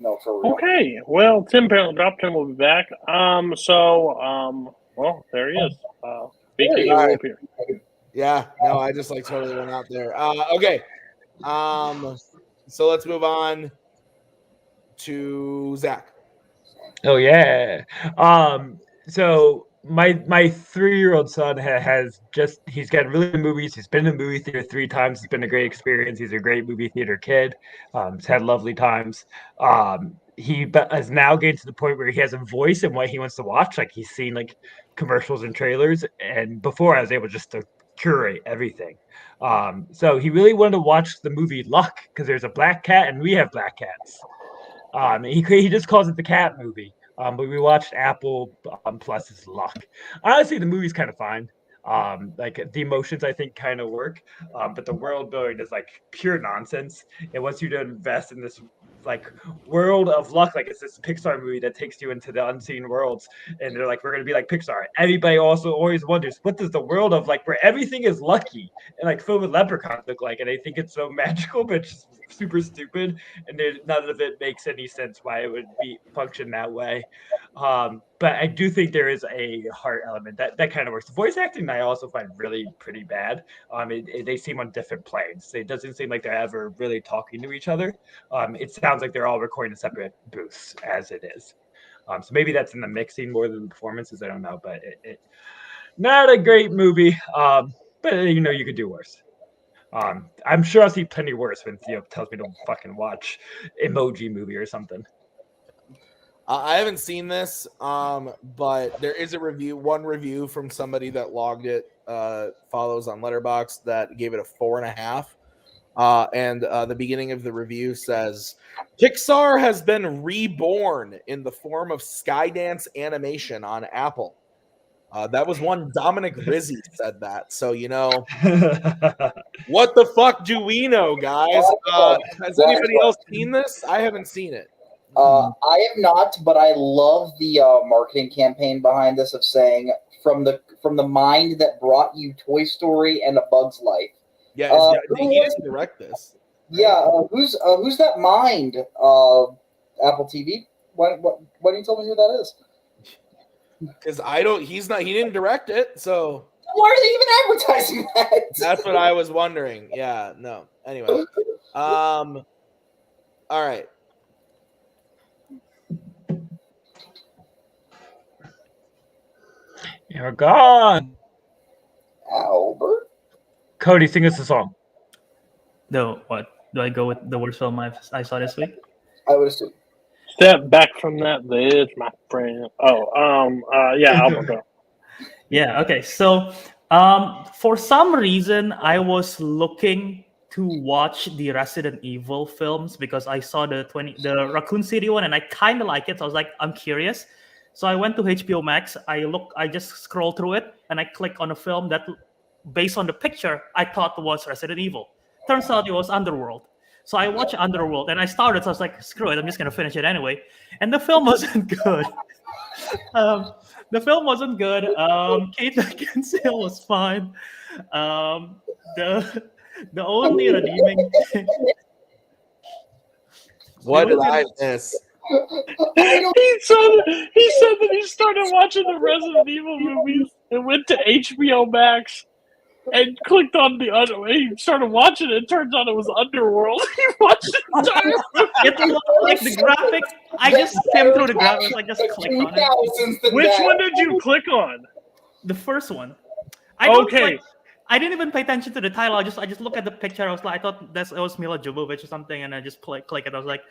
No, for real. Okay, well, Tim apparently dropped. Tim will be back. Well, there he is. Speaking All right. up here. Yeah, no, I just like totally went out there. Okay. So let's move on to Zach. Oh yeah. So my 3-year-old son he's got really good movies. He's been in the movie theater 3 times. It's been a great experience. He's a great movie theater kid. He's had lovely times. He is now getting to the point where he has a voice in what he wants to watch. Like, he's seen like commercials and trailers, and before I was able just to curate everything. So he really wanted to watch the movie Luck, because there's a black cat and we have black cats. He just calls it the cat movie. But we watched Apple Plus's Luck. Honestly, the movie's kind of fine. Like, the emotions I think kind of work, but the world building is like pure nonsense. It wants you to invest in this like world of luck. Like, it's this Pixar movie that takes you into the unseen worlds, and they're like, we're gonna be like Pixar. Everybody also always wonders, what does the world of like where everything is lucky and like filled with leprechauns look like? And they think it's so magical, but it's just super stupid, and none of it makes any sense why it would function that way. But I do think there is a heart element that kind of works. The voice acting I also find really pretty bad. They seem on different planes. It doesn't seem like they're ever really talking to each other. It sounds like they're all recording in separate booths as it is. So maybe that's in the mixing more than the performances. I don't know, but it not a great movie. But you could do worse. I'm sure I'll see plenty worse when Theo tells me to fucking watch Emoji Movie or something. I haven't seen this, but there is one review from somebody that logged it, follows on Letterboxd, that gave it a 4.5. And the beginning of the review says, Pixar has been reborn in the form of Skydance animation on Apple. That was one Dominic Rizzi said that. So, what the fuck do we know, guys? Has anybody else seen this? I haven't seen it. I have not, but I love the marketing campaign behind this of saying from the mind that brought you Toy Story and A Bug's Life. Yeah, he didn't direct this. Yeah, who's that mind? Apple TV. Why don't you tell me who that is? Because he didn't direct it, so why are they even advertising that? That's what I was wondering. Yeah, no. Anyway. All right. You're gone. Albert? Cody, sing us a song. What do I go with the worst film I saw this week? I would assume. Step back from that ledge, my friend. Yeah, Albert, go. Yeah. Okay. So, for some reason, I was looking to watch the Resident Evil films because I saw the Raccoon City one, and I kind of like it. So I was like, I'm curious. So I went to HBO Max. I just scrolled through it, and I clicked on a film that, based on the picture, I thought was Resident Evil. Turns out it was Underworld. So I watched Underworld, and I started. So I was like, screw it, I'm just gonna finish it anyway. And the film wasn't good. The film wasn't good. Kate Beckinsale was fine. The only redeeming thing. What did I miss? He said that he started watching the Resident Evil movies and went to HBO Max and clicked on he started watching it. It turns out it was Underworld. He watched the entire movie. It looked like the graphics. I just skimmed through the graphics. I just clicked on it. Which one did you click on? The first one. I didn't even pay attention to the title. I just looked at the picture. I thought it was Mila Jovovich or something, and I just click it. I was like,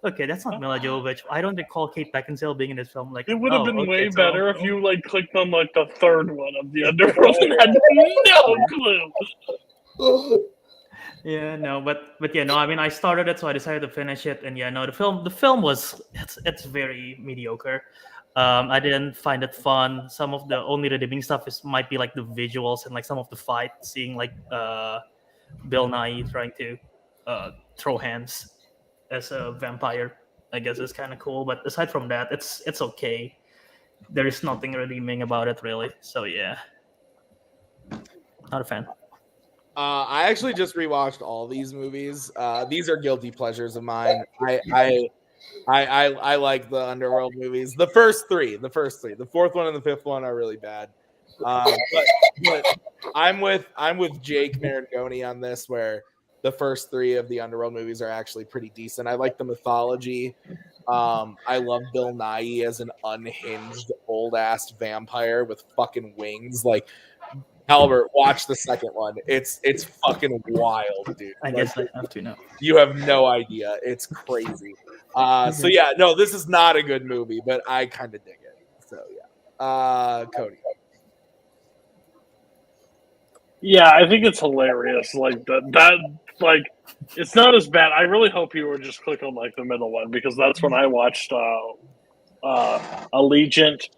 okay, that's not Mila Jovovich. I don't recall Kate Beckinsale being in this film. Like, it would have been way better if you clicked on the third one of the Underworld and had no clue. Yeah, no, but yeah, no. I mean, I started it, so I decided to finish it, and yeah, no, the film was it's very mediocre. I didn't find it fun. Some of the only redeeming stuff might be like the visuals and like some of the fight, seeing like Bill Nye trying to throw hands as a vampire. I guess is kind of cool, but aside from that, it's okay. There is nothing redeeming about it really. So yeah, not a fan. I actually just rewatched all these movies. These are guilty pleasures of mine. I like the Underworld movies. The first three. The fourth one and the fifth one are really bad. But I'm with Jake Marangoni on this, where the first three of the Underworld movies are actually pretty decent. I like the mythology. I love Bill Nye as an unhinged old ass vampire with fucking wings. Like, Albert, watch the second one. It's fucking wild, dude. I guess I have to know. You have no idea. It's crazy. So yeah, no, this is not a good movie, but I kind of dig it. So yeah, Cody. Yeah, I think it's hilarious. Like that, it's not as bad. I really hope you were just click on the middle one, because that's when I watched Allegiant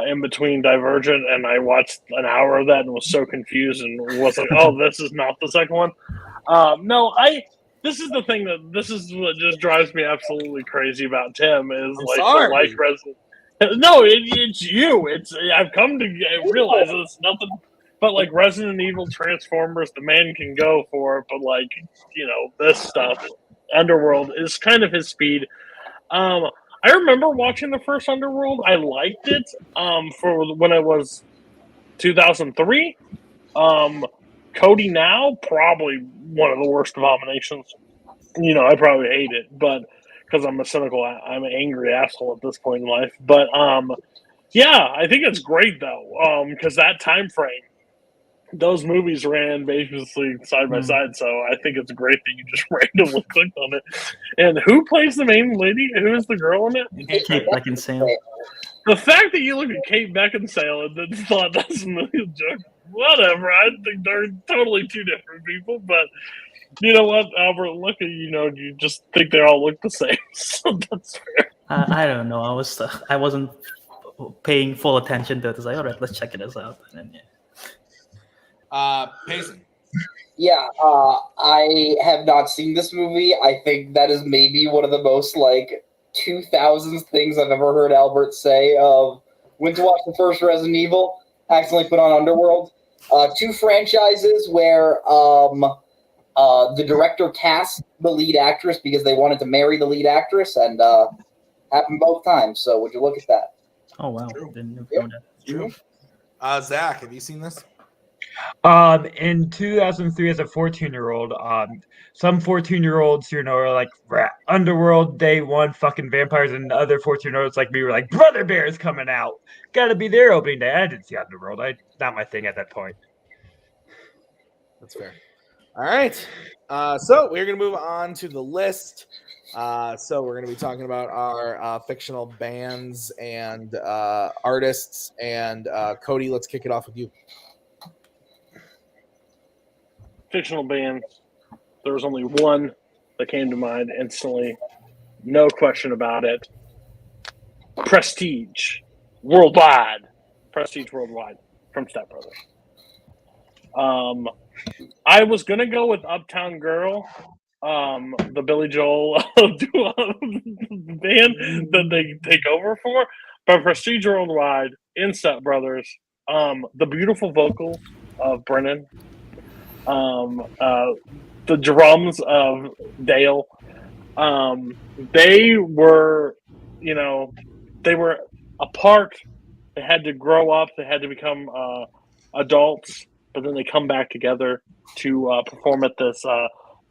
in between Divergent, and I watched an hour of that and was so confused and was like, oh, this is not the second one. This is the thing this is what just drives me absolutely crazy about Tim is Resident. No, it's you. I've come to realize it's nothing but Resident Evil, Transformers. The man can go for it, but this stuff, Underworld is kind of his speed. I remember watching the first Underworld. I liked it for when it was 2003. Cody now, probably one of the worst abominations. I probably hate it, but because I'm I'm an angry asshole at this point in life. But yeah, I think it's great though, because that time frame, those movies ran basically side by side. So I think it's great that you just randomly clicked on it. And who plays the main lady? Who is the girl in it? Kate Beckinsale. The fact that you look at Kate Beckinsale and then thought that's a million joke, whatever. I think they're totally two different people. But you know what, Albert? Look at you just think they all look the same. So that's fair. I don't know. I wasn't paying full attention to it. I was like, all right, let's check it out. And then, yeah. Payson. Yeah, I have not seen this movie. I think that is maybe one of the most 2000s things I've ever heard Albert say. Went to watch the first Resident Evil, accidentally put on Underworld. Two franchises where the director cast the lead actress because they wanted to marry the lead actress, and happened both times. So would you look at that? Oh wow! Didn't know that. True. Zach, have you seen this? In 2003, as a 14-year-old, some 14-year-olds, are like, Underworld, day one, fucking vampires, and other 14-year-olds like me were like, Brother Bear's coming out. Gotta be their opening day. I didn't see Underworld. Not my thing at that point. That's fair. All right. So we're going to move on to the list. So we're going to be talking about our fictional bands and artists. And Cody, let's kick it off with you. Fictional bands. There was only one that came to mind instantly. No question about it. Prestige Worldwide. Prestige Worldwide from Step Brothers. I was gonna go with Uptown Girl, the Billy Joel band that they take over for, but Prestige Worldwide in Step Brothers. The beautiful vocals of Brennan, the drums of Dale. They were, they were apart. They had to grow up. They had to become adults, but then they come back together to perform at this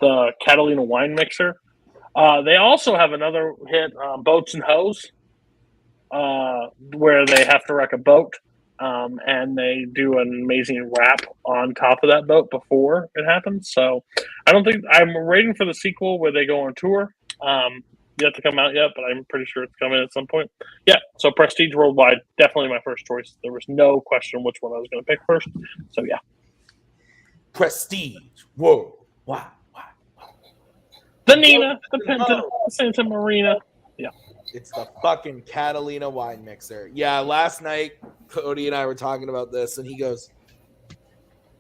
the Catalina Wine Mixer. They also have another hit, Boats and Hoes, where they have to wreck a boat, and they do an amazing rap on top of that boat before it happens. So I don't think I'm waiting for the sequel where they go on tour. Yet to come out yet, but I'm pretty sure it's coming at some point. Yeah, so Prestige Worldwide, definitely my first choice. There was no question which one I was going to pick first. So yeah. Prestige Worldwide. The Nina, the Pinta, the Santa Marina. Yeah. It's the fucking Catalina Wine Mixer. Yeah, last night, Cody and I were talking about this, and he goes,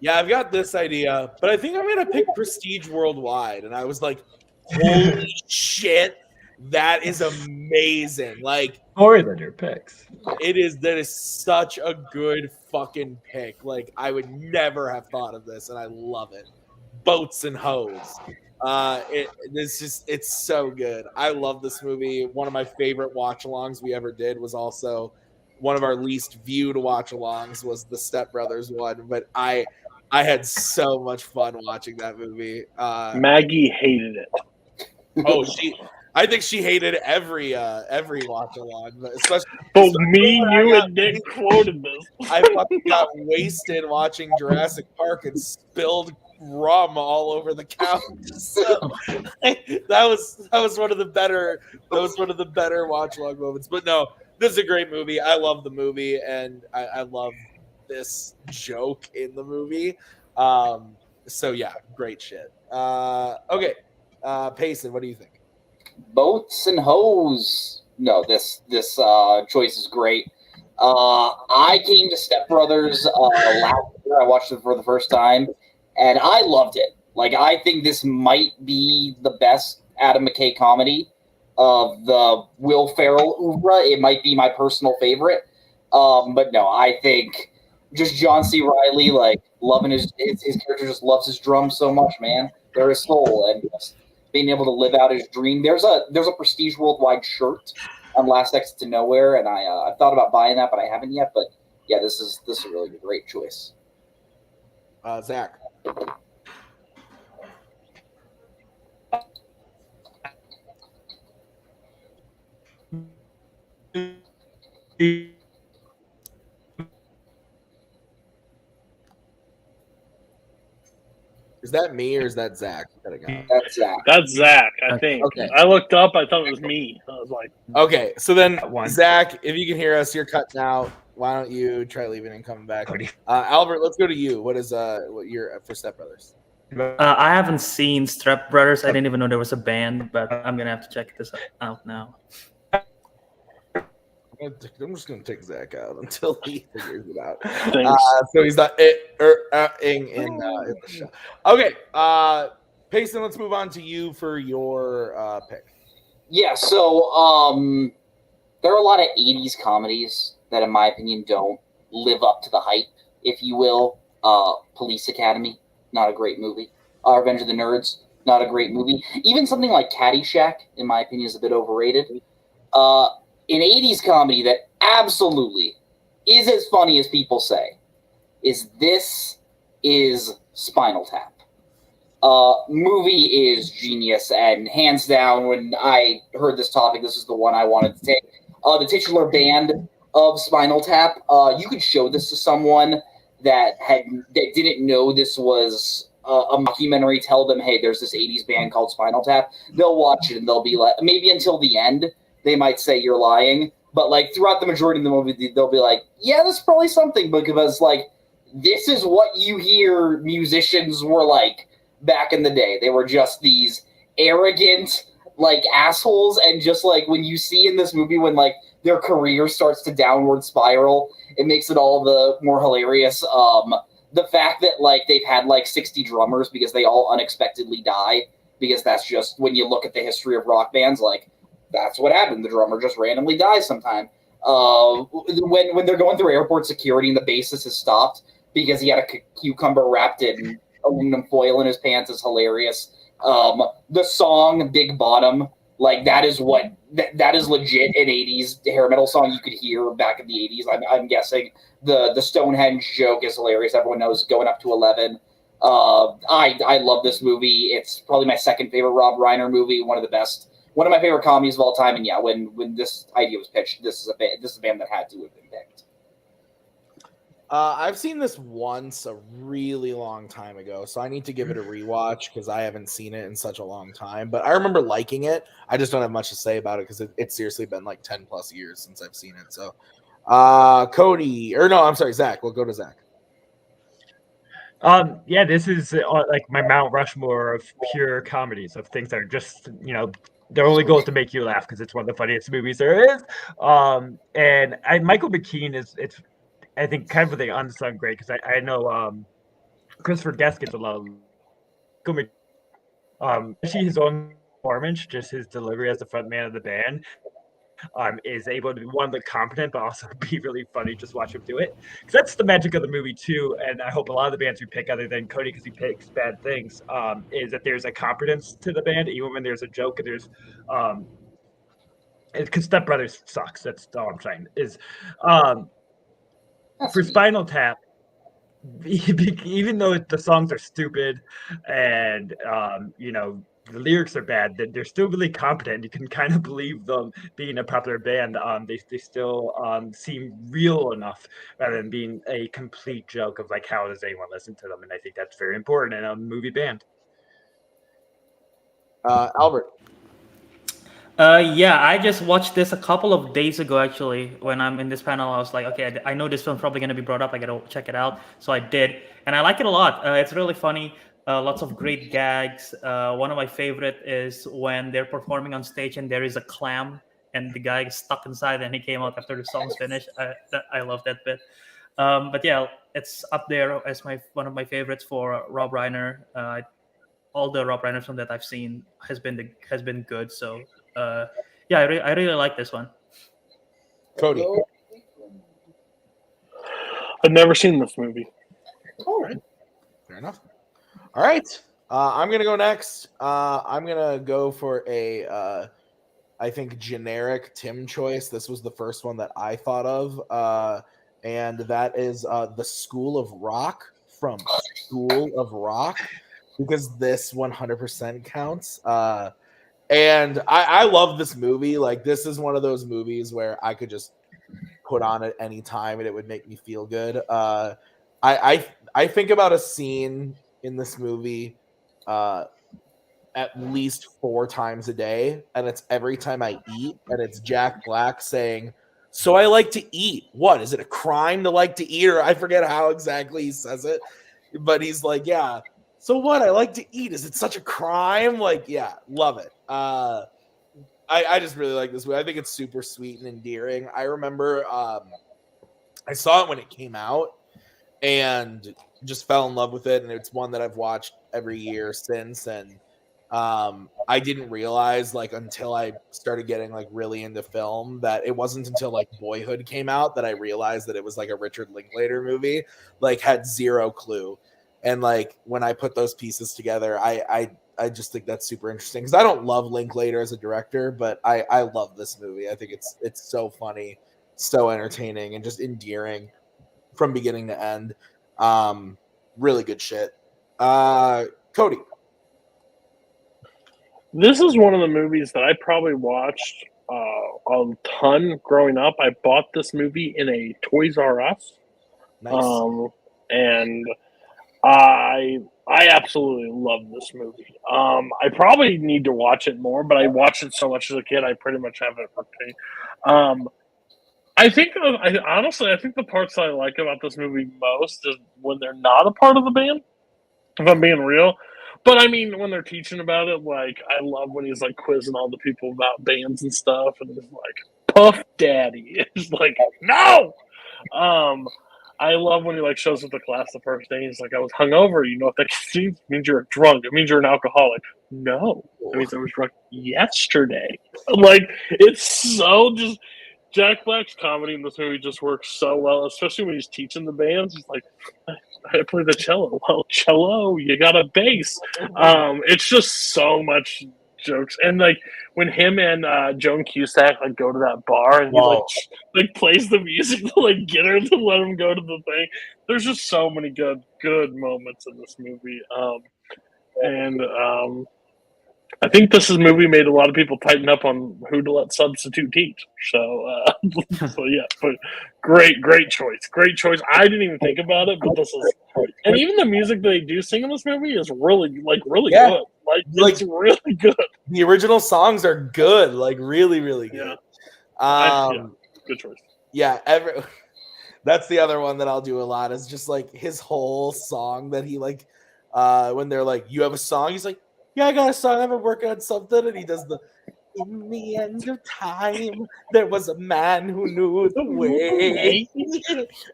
yeah, I've got this idea, but I think I'm going to pick Prestige Worldwide. And I was like, holy shit. That is amazing. Like, more than your picks. That is such a good fucking pick. Like, I would never have thought of this, and I love it. Boats and Hoes. It's so good. I love this movie. One of my favorite watch-alongs we ever did was also one of our least viewed watch-alongs was the Step Brothers one, but I had so much fun watching that movie. Maggie hated it. Oh, I think she hated every watch along, especially. But me, you, and Nick quoted this. I fucking got wasted watching Jurassic Park and spilled rum all over the couch. So that was one of the better watch along moments. But no, this is a great movie. I love the movie, and I love this joke in the movie. So yeah, great shit. Okay, Payson, what do you think? Boats and Hoes. No, this choice is great. I came to Step Brothers last year. I watched it for the first time, and I loved it. Like, I think this might be the best Adam McKay comedy of the Will Ferrell oeuvre. It might be my personal favorite. But no, I think just John C. Reilly, like, loving his character, just loves his drums so much, man. They're his soul, and just being able to live out his dream. There's a Prestige Worldwide shirt on Last Exit to Nowhere, and I thought about buying that, but I haven't yet. But yeah, this is a really great choice. Zach. Is that me or is that Zach? That's Zach. That's Zach, I think. Okay. I looked up. I thought it was me. I was like, okay. So then, Zach, if you can hear us, you're cutting out. Why don't you try leaving and coming back? Albert, let's go to you. What is what you're for Step Brothers? I haven't seen Step Brothers. I didn't even know there was a band, but I'm gonna have to check this out now. I'm just gonna take Zach out until he figures it out. So he's not in the show. Okay, Payson, let's move on to you for your pick. Yeah, so there are a lot of 80s comedies that, in my opinion, don't live up to the hype, if you will. Police Academy, not a great movie. Revenge of the Nerds, not a great movie. Even something like Caddyshack, in my opinion, is a bit overrated. An 80s comedy that absolutely is as funny as people say is Spinal Tap. Movie is genius, and hands down, when I heard this topic, this is the one I wanted to take. The titular band of Spinal Tap, you could show this to someone that didn't know this was a documentary tell them, hey, there's this 80s band called Spinal Tap, they'll watch it and they'll be like, maybe until the end, they might say you're lying. But, like, throughout the majority of the movie, they'll be like, yeah, this is probably something, because, like, this is what you hear musicians were like back in the day. They were just these arrogant, like, assholes, and just, like, when you see in this movie when, like, their career starts to downward spiral, it makes it all the more hilarious. The fact that, like, they've had, like, 60 drummers because they all unexpectedly die, because that's just, when you look at the history of rock bands, like, that's what happened. The drummer just randomly dies sometime. When they're going through airport security and the bassist is stopped because he had a cucumber wrapped in aluminum foil in his pants is hilarious. The song Big Bottom, like, that is legit an 80s hair metal song you could hear back in the 80s. I'm guessing the Stonehenge joke is hilarious. Everyone knows Going Up to 11. I love this movie. It's probably my second favorite Rob Reiner movie. One of my favorite comedies of all time. And yeah, when this idea was pitched, this is a band that had to have been picked. I've seen this once a really long time ago, so I need to give it a rewatch because I haven't seen it in such a long time. But I remember liking it. I just don't have much to say about it because it's seriously been like 10 plus years since I've seen it. So, Zach. We'll go to Zach. Yeah, this is like my Mount Rushmore of pure comedies, of things that are just, their only goal is to make you laugh because it's one of the funniest movies there is. And Michael McKean it's I think kind of the unsung great because I know Christopher Guest gets a lot of actually his own performance, just his delivery as the front man of the band. Is able to be one, competent, but also be really funny. Just watch him do it. Because that's the magic of the movie too. And I hope a lot of the bands we pick, other than Cody, because he picks bad things, is that there's a competence to the band, even when there's a joke. And there's, because Step Brothers sucks. That's all I'm saying. Is for Spinal Tap, even though the songs are stupid and the lyrics are bad, they're still really competent. You can kind of believe them being a popular band. They still seem real enough rather than being a complete joke of like, how does anyone listen to them? And I think that's very important in a movie band. Albert. Yeah, I just watched this a couple of days ago, actually. When I'm in this panel, I was like, okay, I know this film's probably going to be brought up. I got to check it out. So I did. And I like it a lot. It's really funny. Lots of great gags. One of my favorite is when they're performing on stage and there is a clam and the guy is stuck inside and he came out after the song's finished. I love that bit. But yeah, it's up there as one of my favorites for Rob Reiner. All the Rob Reiner films that I've seen has been good. So yeah, I really like this one. Cody. I've never seen this movie. All right. Fair enough. All right. I'm going to go next. I'm going to go for a, I think, generic Tim choice. This was the first one that I thought of. And that is The School of Rock from School of Rock, because this 100% counts. And I love this movie. Like, this is one of those movies where I could just put on at any time and it would make me feel good. I think about a scene in this movie at least 4 times a day, and it's every time I eat, and it's Jack Black saying, "So I like to eat. What, is it a crime to like to eat?" Or I forget how exactly he says it, but he's like, "Yeah, so what, I like to eat. Is it such a crime?" Like, yeah, love it. I just really like this movie. I think it's super sweet and endearing. I remember I saw it when it came out and just fell in love with it, and it's one that I've watched every year since. And I didn't realize, like, until I started getting like really into film, that it wasn't until like Boyhood came out that I realized that it was like a Richard Linklater movie. Like, had zero clue. And like, when I put those pieces together, I just think that's super interesting, because I don't love Linklater as a director, but I love this movie. I think it's so funny, so entertaining, and just endearing from beginning to end. Really good shit. Cody. This is one of the movies that I probably watched a ton growing up. I bought this movie in a Toys R Us. Nice. And I I absolutely love this movie. I probably need to watch it more, but I watched it so much as a kid, I pretty much have it repeat. I think, honestly, I think the parts I like about this movie most is when they're not a part of the band, if I'm being real. But I mean, when they're teaching about it, like, I love when he's like quizzing all the people about bands and stuff, and he's like, Puff Daddy. It's like, no! I love when he like shows up to class the first day. He's like, I was hungover. You know what that means? It means you're a drunk. It means you're an alcoholic. No, it means I was drunk yesterday. Like, it's so just Jack Black's comedy in this movie just works so well, especially when he's teaching the bands. He's like, I play the cello. Well, cello, you got a bass. It's just so much jokes, and like when him and Joan Cusack like go to that bar and he like plays the music to like get her to let him go to the thing. There's just so many good moments in this movie, and I think this movie made a lot of people tighten up on who to let substitute teach. So, so yeah, but great choice. I didn't even think about it, but this is, and even the music that they do sing in this movie is really good. Like it's really good. The original songs are good, like really good. Good choice. Yeah, that's the other one that I'll do a lot. Is just like his whole song that he like when they're like, "You have a song?" He's like, "Yeah, I got a song. I've been working on something," and he does the. In the end of time, there was a man who knew the way,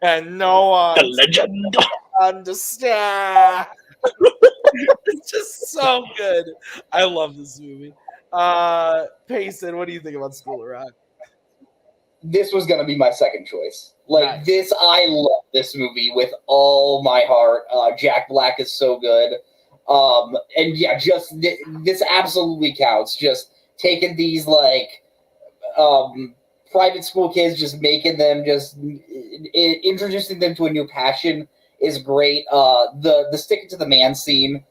and no one the legend understand. It's just so good. I love this movie. Payson, what do you think about School of Rock? This was gonna be my second choice. Like this, I love this movie with all my heart. Jack Black is so good. And yeah, just this absolutely counts. Just taking these like private school kids, just making them, just introducing them to a new passion is great. The sticking to the man scene,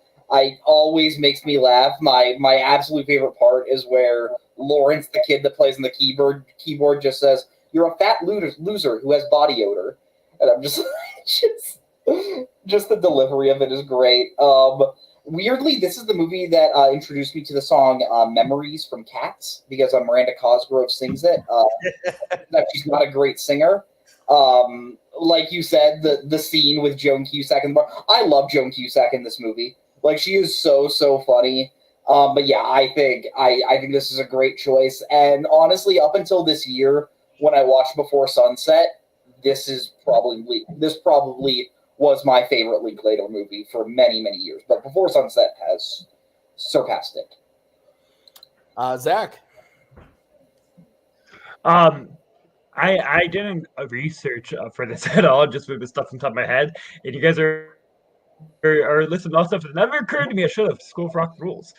always makes me laugh. My absolute favorite part is where Lawrence, the kid that plays on the keyboard, just says, "You're a fat loser who has body odor," and I'm just just the delivery of it is great. Weirdly, this is the movie that introduced me to the song "Memories" from Cats, because Miranda Cosgrove sings it. That she's not a great singer. Like you said, the scene with Joan Cusack in the bar. I love Joan Cusack in this movie. Like, she is so funny. But yeah, I think this is a great choice. And honestly, up until this year, when I watched Before Sunset, this probably was my favorite Linklater movie for many years. But Before Sunset has surpassed it. Zach. I didn't research for this at all, just with the stuff on top of my head. And you guys are listening to all stuff that never occurred to me. I should have. School of Rock rules.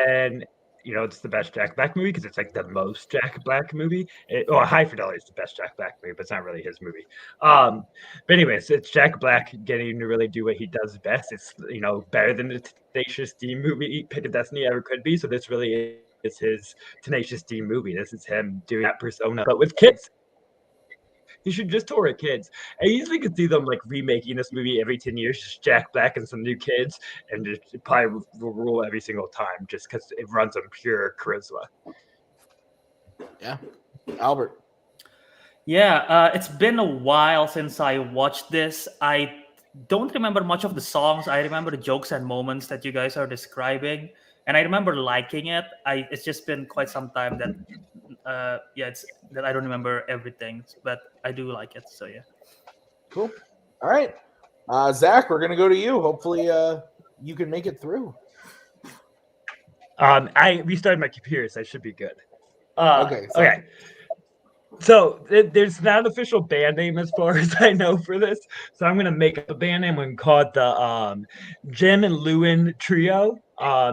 And, you know, it's the best Jack Black movie because it's like the most Jack Black movie. High Fidelity is the best Jack Black movie, but it's not really his movie. But anyways, it's Jack Black getting to really do what he does best. It's, you know, better than the Tenacious D movie Pick of Destiny ever could be. So this really is his Tenacious D movie. This is him doing that persona, but with kids. He should just tour at kids. I easily could see them like remaking this movie every 10 years, just Jack Black and some new kids, and just probably will rule every single time just because it runs on pure charisma. Yeah. Albert. Yeah, it's been a while since I watched this. I don't remember much of the songs. I remember the jokes and moments that you guys are describing, and I remember liking it. It's just been quite some time that that I don't remember everything, but I do like it. So yeah. Cool. All right, Zach, we're gonna go to you. Hopefully, you can make it through. I restarted my computer, so I should be good. Okay. Okay. So there's not an official band name as far as I know for this. So I'm gonna make up a band name and call it the Jim and Lewin Trio.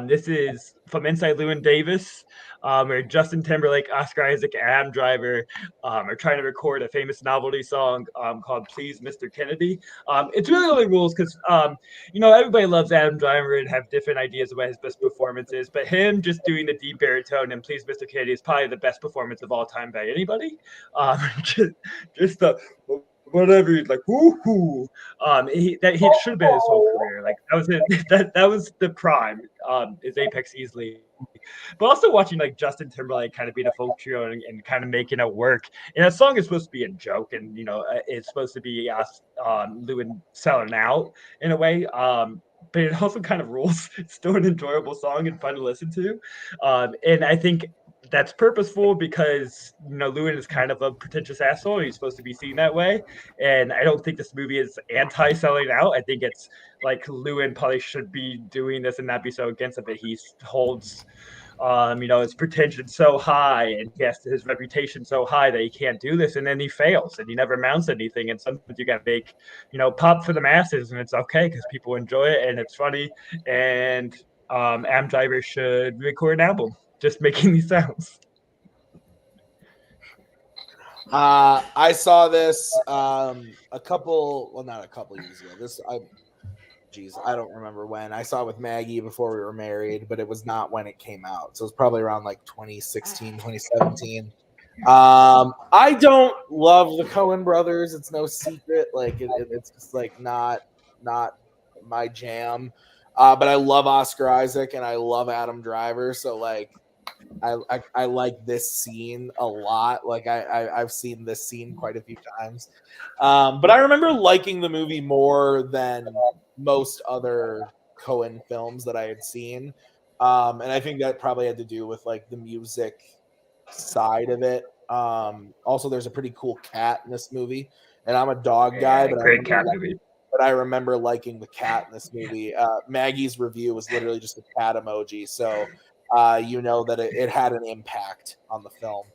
This is from Inside Llewyn Davis, where Justin Timberlake, Oscar Isaac, and Adam Driver are trying to record a famous novelty song called "Please, Mr. Kennedy." It's really only rules because you know, everybody loves Adam Driver and have different ideas of what his best performance is, but him just doing the deep baritone and "Please, Mr. Kennedy" is probably the best performance of all time by anybody. Just the whatever, like woohoo. He should have been his whole career. Like that was it. That was the prime. His apex easily. But also watching like Justin Timberlake kind of being a folk trio and kind of making it work. And that song is supposed to be a joke, and it's supposed to be us, Lewin selling out in a way. But it also kind of rules. It's still an enjoyable song and fun to listen to. And I think that's purposeful because Lewin is kind of a pretentious asshole and he's supposed to be seen that way. And I don't think this movie is anti-selling out. I think it's like Lewin probably should be doing this and not be so against it, but he holds his pretension so high and he has his reputation so high that he can't do this, and then he fails and he never amounts to anything. And sometimes you gotta make pop for the masses, and it's okay because people enjoy it and it's funny. And Am Driver should record an album just making these sounds. I saw this not a couple years ago. I don't remember when. I saw it with Maggie before we were married, but it was not when it came out. So it was probably around like 2016, 2017. I don't love the Coen brothers. It's no secret. Like it's just like not my jam. But I love Oscar Isaac and I love Adam Driver. So like I like this scene a lot. Like I've seen this scene quite a few times. But I remember liking the movie more than most other Coen films that I had seen. And I think that probably had to do with like the music side of it. Also, there's a pretty cool cat in this movie. And I'm a dog guy, but great cat movie. But I remember liking the cat in this movie. Maggie's review was literally just a cat emoji. So that it had an impact on the film.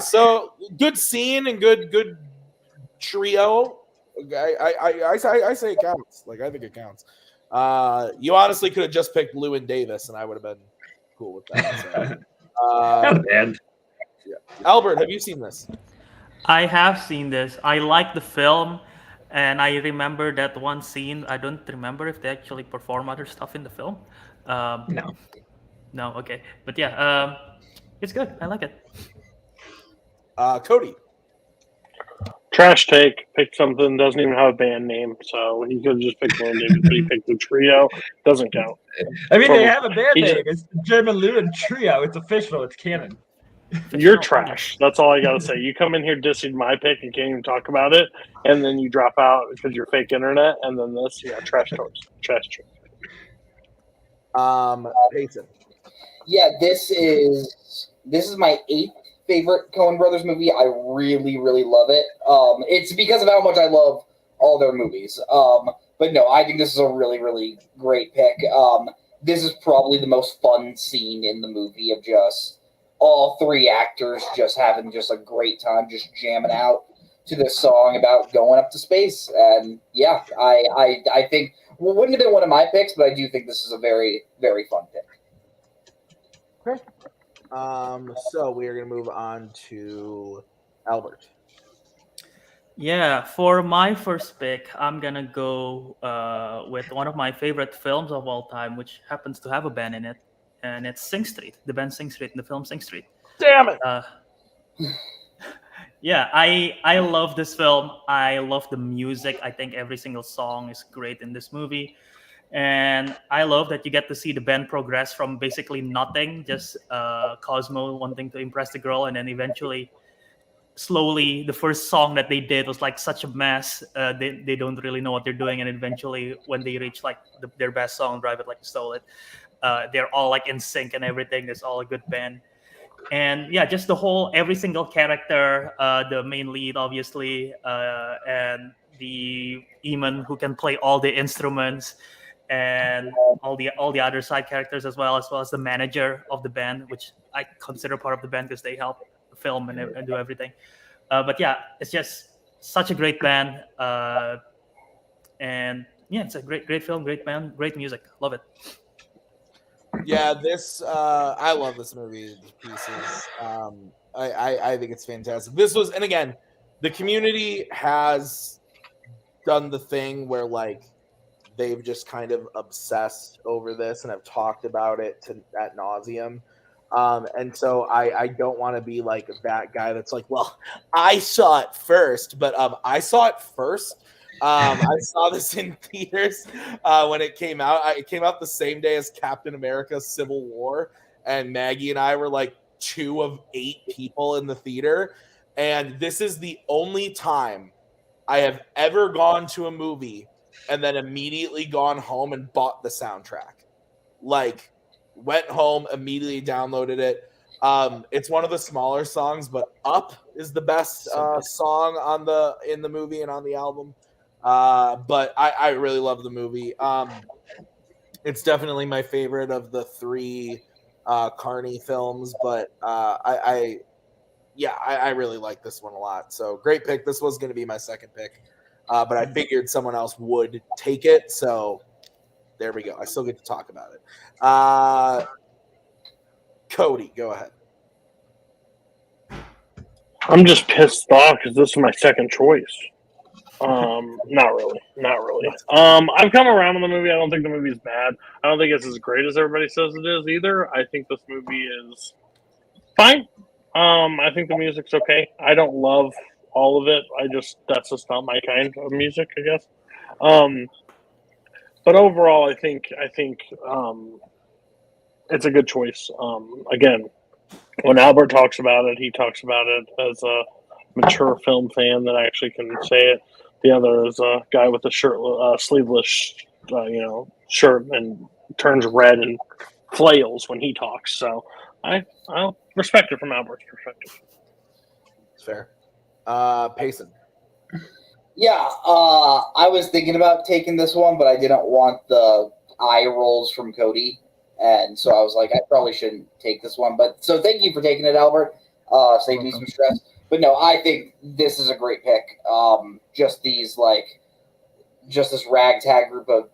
So good scene and good trio. I say it counts. Like I think it counts. You honestly could have just picked Llewyn Davis, and I would have been cool with that. So, yeah. Albert, have you seen this? I have seen this. I like the film, and I remember that one scene. I don't remember if they actually perform other stuff in the film. No, okay. But yeah, it's good. I like it. Cody. Trash take. Picked something, doesn't even have a band name, so he could have just picked one David, but he picked the trio. Doesn't count. I mean, they have a band name. It's the German Lewin Trio. It's official. It's canon. You're trash. That's all I gotta say. You come in here dissing my pick and can't even talk about it, and then you drop out because you're fake internet, and then this, trash toast. Trash. Jason. Yeah, this is my 8th favorite Coen Brothers movie. I really, really love it. It's because of how much I love all their movies. But no, I think this is a really, really great pick. This is probably the most fun scene in the movie of just all 3 actors just having just a great time, just jamming out to this song about going up to space. And yeah, I think wouldn't have been one of my picks, but I do think this is a very, very fun pick. Okay. So we are going to move on to Albert. Yeah, for my first pick, I'm gonna go with one of my favorite films of all time, which happens to have a band in it, and it's Sing Street. The band Sing Street in the film Sing Street. Damn it! Yeah, I love this film. I love the music. I think every single song is great in this movie. And I love that you get to see the band progress from basically nothing, just Cosmo wanting to impress the girl, and then eventually, slowly, the first song that they did was like such a mess. They don't really know what they're doing, and eventually, when they reach like their best song, Drive It Like You Stole It, they're all like in sync and everything. It's all a good band. And yeah, just every single character, the main lead, obviously, and the Eamon who can play all the instruments, and all the other side characters as well as the manager of the band, which I consider part of the band because they help film and do everything. But yeah, it's just such a great band, and yeah, it's a great film, great band, great music. Love it. Yeah, this I love this movie. The pieces. I think it's fantastic. This was, and again, the community has done the thing where like they've just kind of obsessed over this and have talked about it ad nauseum. And so I don't want to be like that guy that's like, well, I saw it first, but I saw it first. I saw this in theaters when it came out. It came out the same day as Captain America: Civil War, and Maggie and I were like 2 of 8 people in the theater. And this is the only time I have ever gone to a movie and then immediately gone home and bought the soundtrack. Like, went home, immediately downloaded it. It's one of the smaller songs, but Up is the best song in the movie and on the album. But I really love the movie. It's definitely my favorite of the 3 Carney films, but I really like this one a lot. So great pick. This was going to be my second pick, but I figured someone else would take it. So there we go. I still get to talk about it. Cody, go ahead. I'm just pissed off because this is my second choice. Not really. I've come around on the movie. I don't think the movie is bad. I don't think it's as great as everybody says it is either. I think this movie is fine. I think the music's okay. I don't love all of it. That's just not my kind of music, I guess. But overall, I think it's a good choice. Again, when Albert talks about it, he talks about it as a mature film fan that actually can say it. The other is a guy with a sleeveless, shirt and turns red and flails when he talks. So I'll respect it from Albert's perspective. It's fair. Payson. Yeah, I was thinking about taking this one, but I didn't want the eye rolls from Cody, and so I was like, I probably shouldn't take this one. But so thank you for taking it, Albert. Save me some stress. But no, I think this is a great pick. Just this ragtag group of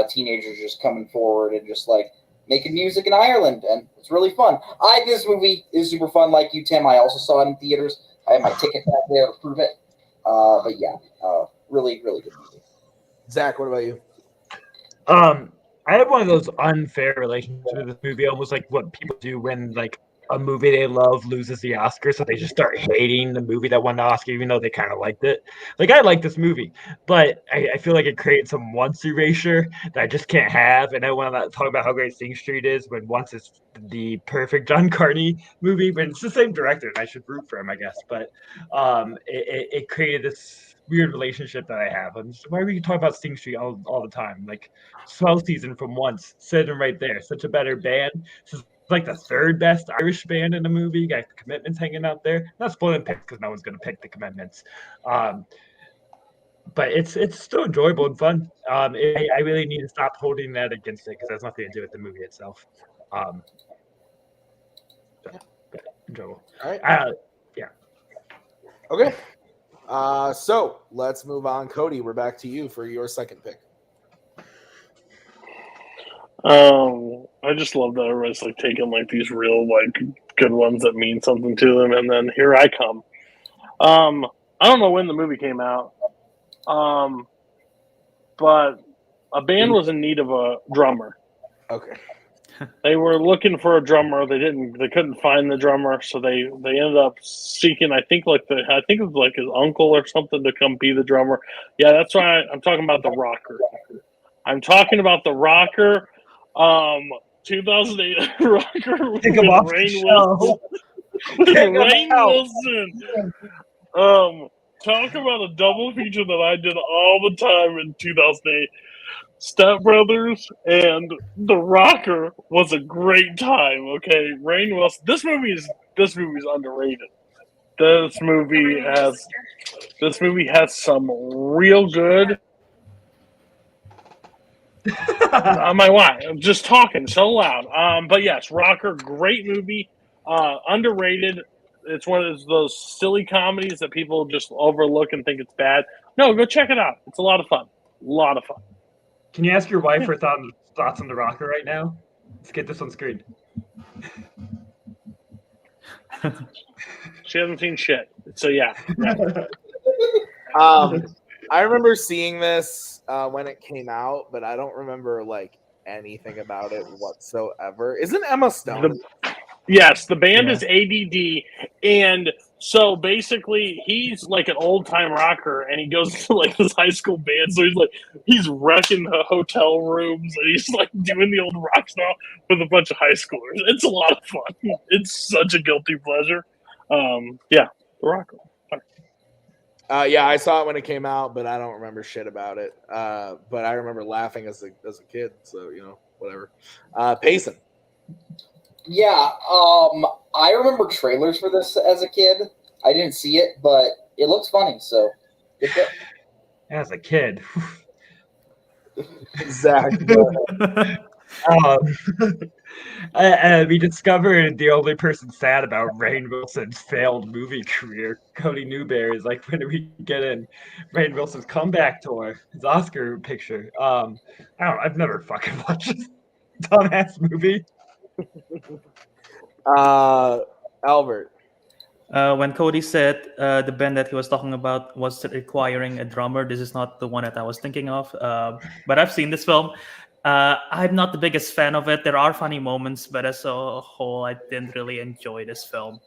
teenagers just coming forward and just like making music in Ireland, and it's really fun. I think this movie is super fun. Like you, Tim, I also saw it in theaters. I have my ticket back there to prove it. But yeah, really, really good movie. Zach, what about you? I have one of those unfair relationships with this movie, almost like what people do when like a movie they love loses the Oscar, so they just start hating the movie that won the Oscar, even though they kind of liked it. Like, I like this movie, but I feel like it creates some once erasure that I just can't have. And I want to talk about how great Sing Street is when Once is the perfect John Carney movie, but it's the same director, and I should root for him, I guess. But it created this weird relationship that I have. Why are you talking about Sing Street all the time? Like, 12 season from Once, sitting right there. Such a better band. This is like the 3rd best Irish band in the movie. Got the Commitments hanging out there. Not spoiling picks because no one's going to pick the Commitments. But it's still enjoyable and fun. I really need to stop holding that against it because that's nothing to do with the movie itself. Enjoyable. All right. Yeah. Okay. So let's move on. Cody, we're back to you for your second pick. I just love that everybody's like taking like these real like good ones that mean something to them, and then here I come. I don't know when the movie came out, but a band was in need of a drummer. Okay. They were looking for a drummer. They couldn't find the drummer, so they ended up seeking. I think it was like his uncle or something to come be the drummer. Yeah, that's why I'm talking about the Rocker. I'm talking about the Rocker. 2008 Rocker with Rainn Wilson. Rainn Wilson. Talk about a double feature that I did all the time in 2008. Step Brothers and The Rocker was a great time. Okay, Rainn Wilson. This movie is underrated. This movie has some real good. My wife. I'm just talking so loud. But yes, Rocker, great movie. Underrated. It's one of those silly comedies that people just overlook and think it's bad. No, go check it out. It's a lot of fun. Can you ask your wife her thoughts on The Rocker right now? Let's get this on screen. She hasn't seen shit. So yeah. I remember seeing this when it came out, but I don't remember like anything about it whatsoever. Isn't Emma Stone? Yes, the band Yeah. is ADD, and so basically he's like an old time rocker, and he goes to like this high school band. So he's wrecking the hotel rooms, and he's like doing the old rock style with a bunch of high schoolers. It's a lot of fun. It's such a guilty pleasure. Yeah, the rocker. Yeah, I saw it when it came out, but I don't remember shit about it. But I remember laughing as a kid, so whatever. Payson. Yeah, I remember trailers for this as a kid. I didn't see it, but it looks funny, so good pick. As a kid. Zach. We discovered the only person sad about Rainn Wilson's failed movie career, Cody Newberry, is like, when do we get in Rainn Wilson's comeback tour, his Oscar picture? I've never fucking watched this dumbass movie. Albert. When Cody said the band that he was talking about was requiring a drummer, this is not the one that I was thinking of. But I've seen this film. I'm not the biggest fan of it. There are funny moments, but as a whole, I didn't really enjoy this film.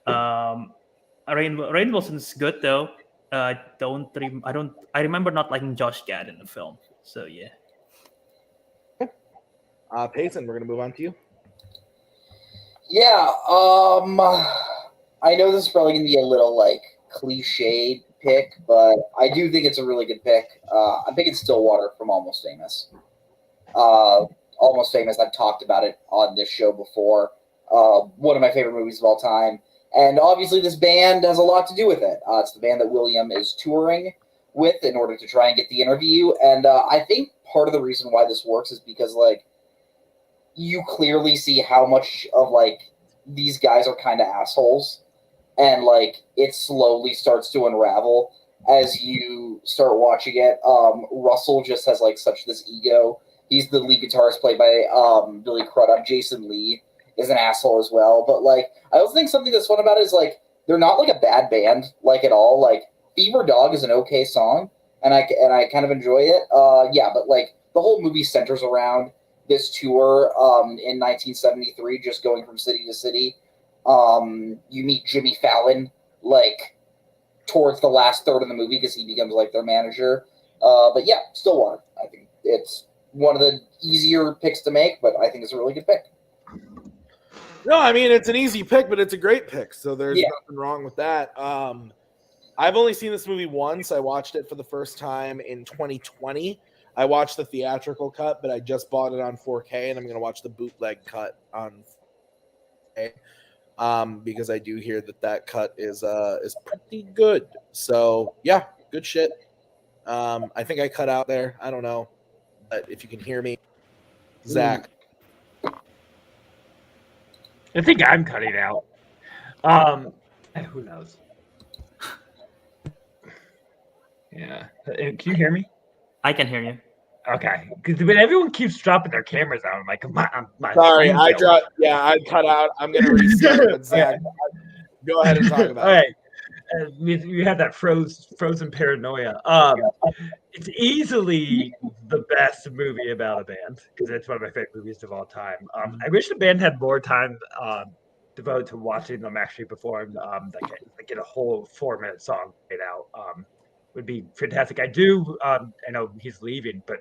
Rainn Wilson's good though. I remember not liking Josh Gad in the film. So yeah. Payson, we're gonna move on to you. Yeah, I know this is probably going to be a little, cliched pick, but I do think it's a really good pick. I'm picking Stillwater from Almost Famous. Almost Famous, I've talked about it on this show before. One of my favorite movies of all time. And obviously this band has a lot to do with it. It's the band that William is touring with in order to try and get the interview. And I think part of the reason why this works is because, you clearly see how much of, these guys are kind of assholes. And, it slowly starts to unravel as you start watching it. Russell just has, such this ego. He's the lead guitarist played by Billy Crudup. Jason Lee is an asshole as well. But, I also think something that's fun about it is, they're not, a bad band, at all. Fever Dog is an okay song, and I kind of enjoy it. Yeah, but, the whole movie centers around this tour in 1973, just going from city to city. You meet Jimmy Fallon, towards the last third of the movie because he becomes, their manager. But yeah, Stillwater. I think it's one of the easier picks to make, but I think it's a really good pick. No, I mean, it's an easy pick, but it's a great pick, so there's nothing wrong with that. I've only seen this movie once. I watched it for the first time in 2020. I watched the theatrical cut, but I just bought it on 4K, and I'm going to watch the bootleg cut on 4K because I do hear that cut is pretty good. So, yeah, good shit. I think I cut out there. I don't know, but if you can hear me, Zach. I think I'm cutting out. Who knows? Yeah. Can you hear me? I can hear you. Okay. Because when everyone keeps dropping their cameras out, I'm like, my sorry, I dropped. Yeah, I cut out. I'm gonna restart. But Zach, go ahead and talk about it. All right. We have that frozen paranoia. It's easily the best movie about a band because it's one of my favorite movies of all time. I wish the band had more time devoted to watching them actually perform. Get a whole 4-minute song played out. Would be fantastic. I do. I know he's leaving, but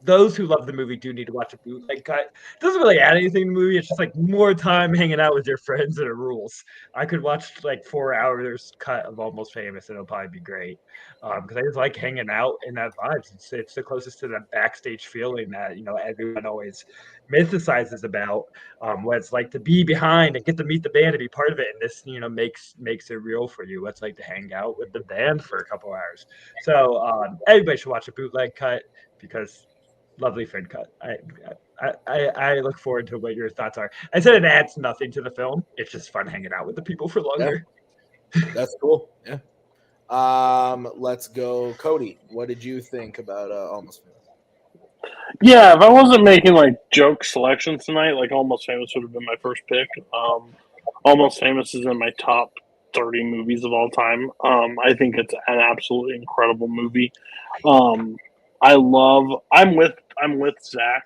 those who love the movie do need to watch a bootleg cut. It doesn't really add anything to the movie. It's just more time hanging out with your friends and it rules. I could watch 4 hours cut of Almost Famous and it'll probably be great because I just like hanging out in that vibes. It's the closest to that backstage feeling that everyone always mythicizes about what it's like to be behind and get to meet the band and be part of it. And this makes it real for you. What's like to hang out with the band for a couple hours. So everybody should watch a bootleg cut. Because lovely fin cut. I look forward to what your thoughts are. I said it adds nothing to the film. It's just fun hanging out with the people for longer. Yeah. That's cool. Yeah. Let's go, Cody. What did you think about Almost Famous? Yeah, if I wasn't making joke selections tonight, Almost Famous would have been my first pick. Almost Famous is in my top 30 movies of all time. I think it's an absolutely incredible movie. I'm with Zach.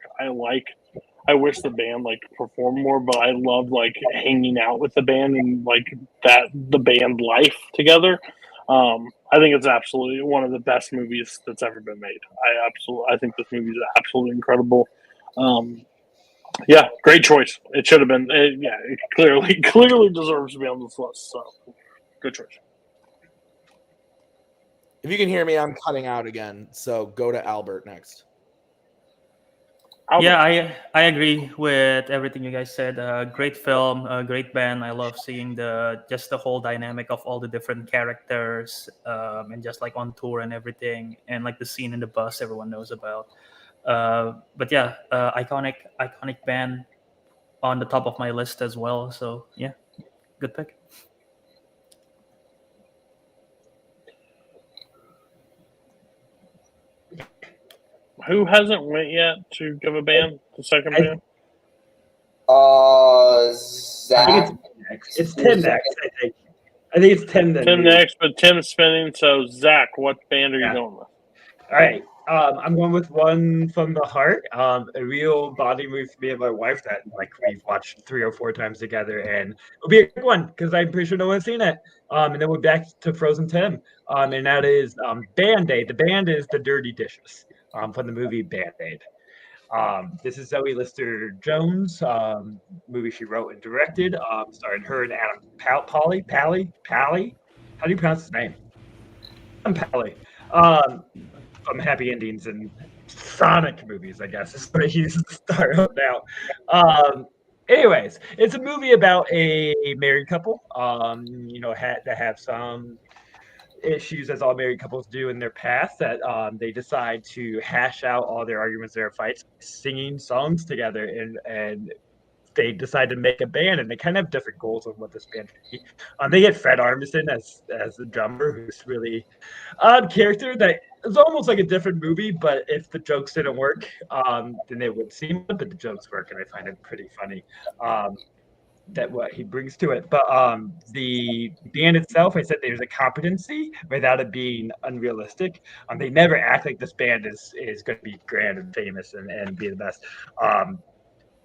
I I wish the band like performed more, but I loved like hanging out with the band and like the band life together. I think it's absolutely one of the best movies that's ever been made. I think this movie is absolutely incredible. Yeah, great choice. It should have been. It clearly deserves to be on this list. So, good choice. If you can hear me, I'm cutting out again. So go to Albert next. Albert. Yeah, I agree with everything you guys said. Great film, great band. I love seeing the whole dynamic of all the different characters, and just like on tour and everything, and like the scene in the bus everyone knows about. But yeah, iconic band on the top of my list as well. So yeah, good pick. Who hasn't went yet to give a band? The second band? Zach. It's Tim next, I think. I think it's Tim. Tim next, but Tim's spinning. So Zach, what band are you going with? All right. I'm going with one from the heart. A real bonding movie for me and my wife that like we've watched 3 or 4 times together, and it'll be a good one because I'm pretty sure no one's seen it. And then we're back to Frozen Tim. And that is Band-Aid. The band is the Dirty Dishes. From the movie Band-Aid. This is Zoe Lister-Jones, movie she wrote and directed, starring her and Adam Pally. How do you pronounce his name? Adam Pally. From Happy Endings and Sonic movies, I guess is what he's the star of now. Anyways, it's a movie about a married couple, that have some issues as all married couples do in their past, that they decide to hash out all their arguments, their fights, singing songs together, and they decide to make a band, and they kind of have different goals of what this band should be. They get Fred Armisen as the drummer, who's really odd character that is almost like a different movie, but if the jokes didn't work, then they would seem, but the jokes work, and I find it pretty funny. That what he brings to it. But the band itself, I said there's a competency without it being unrealistic. They never act like this band is going to be grand and famous and be the best.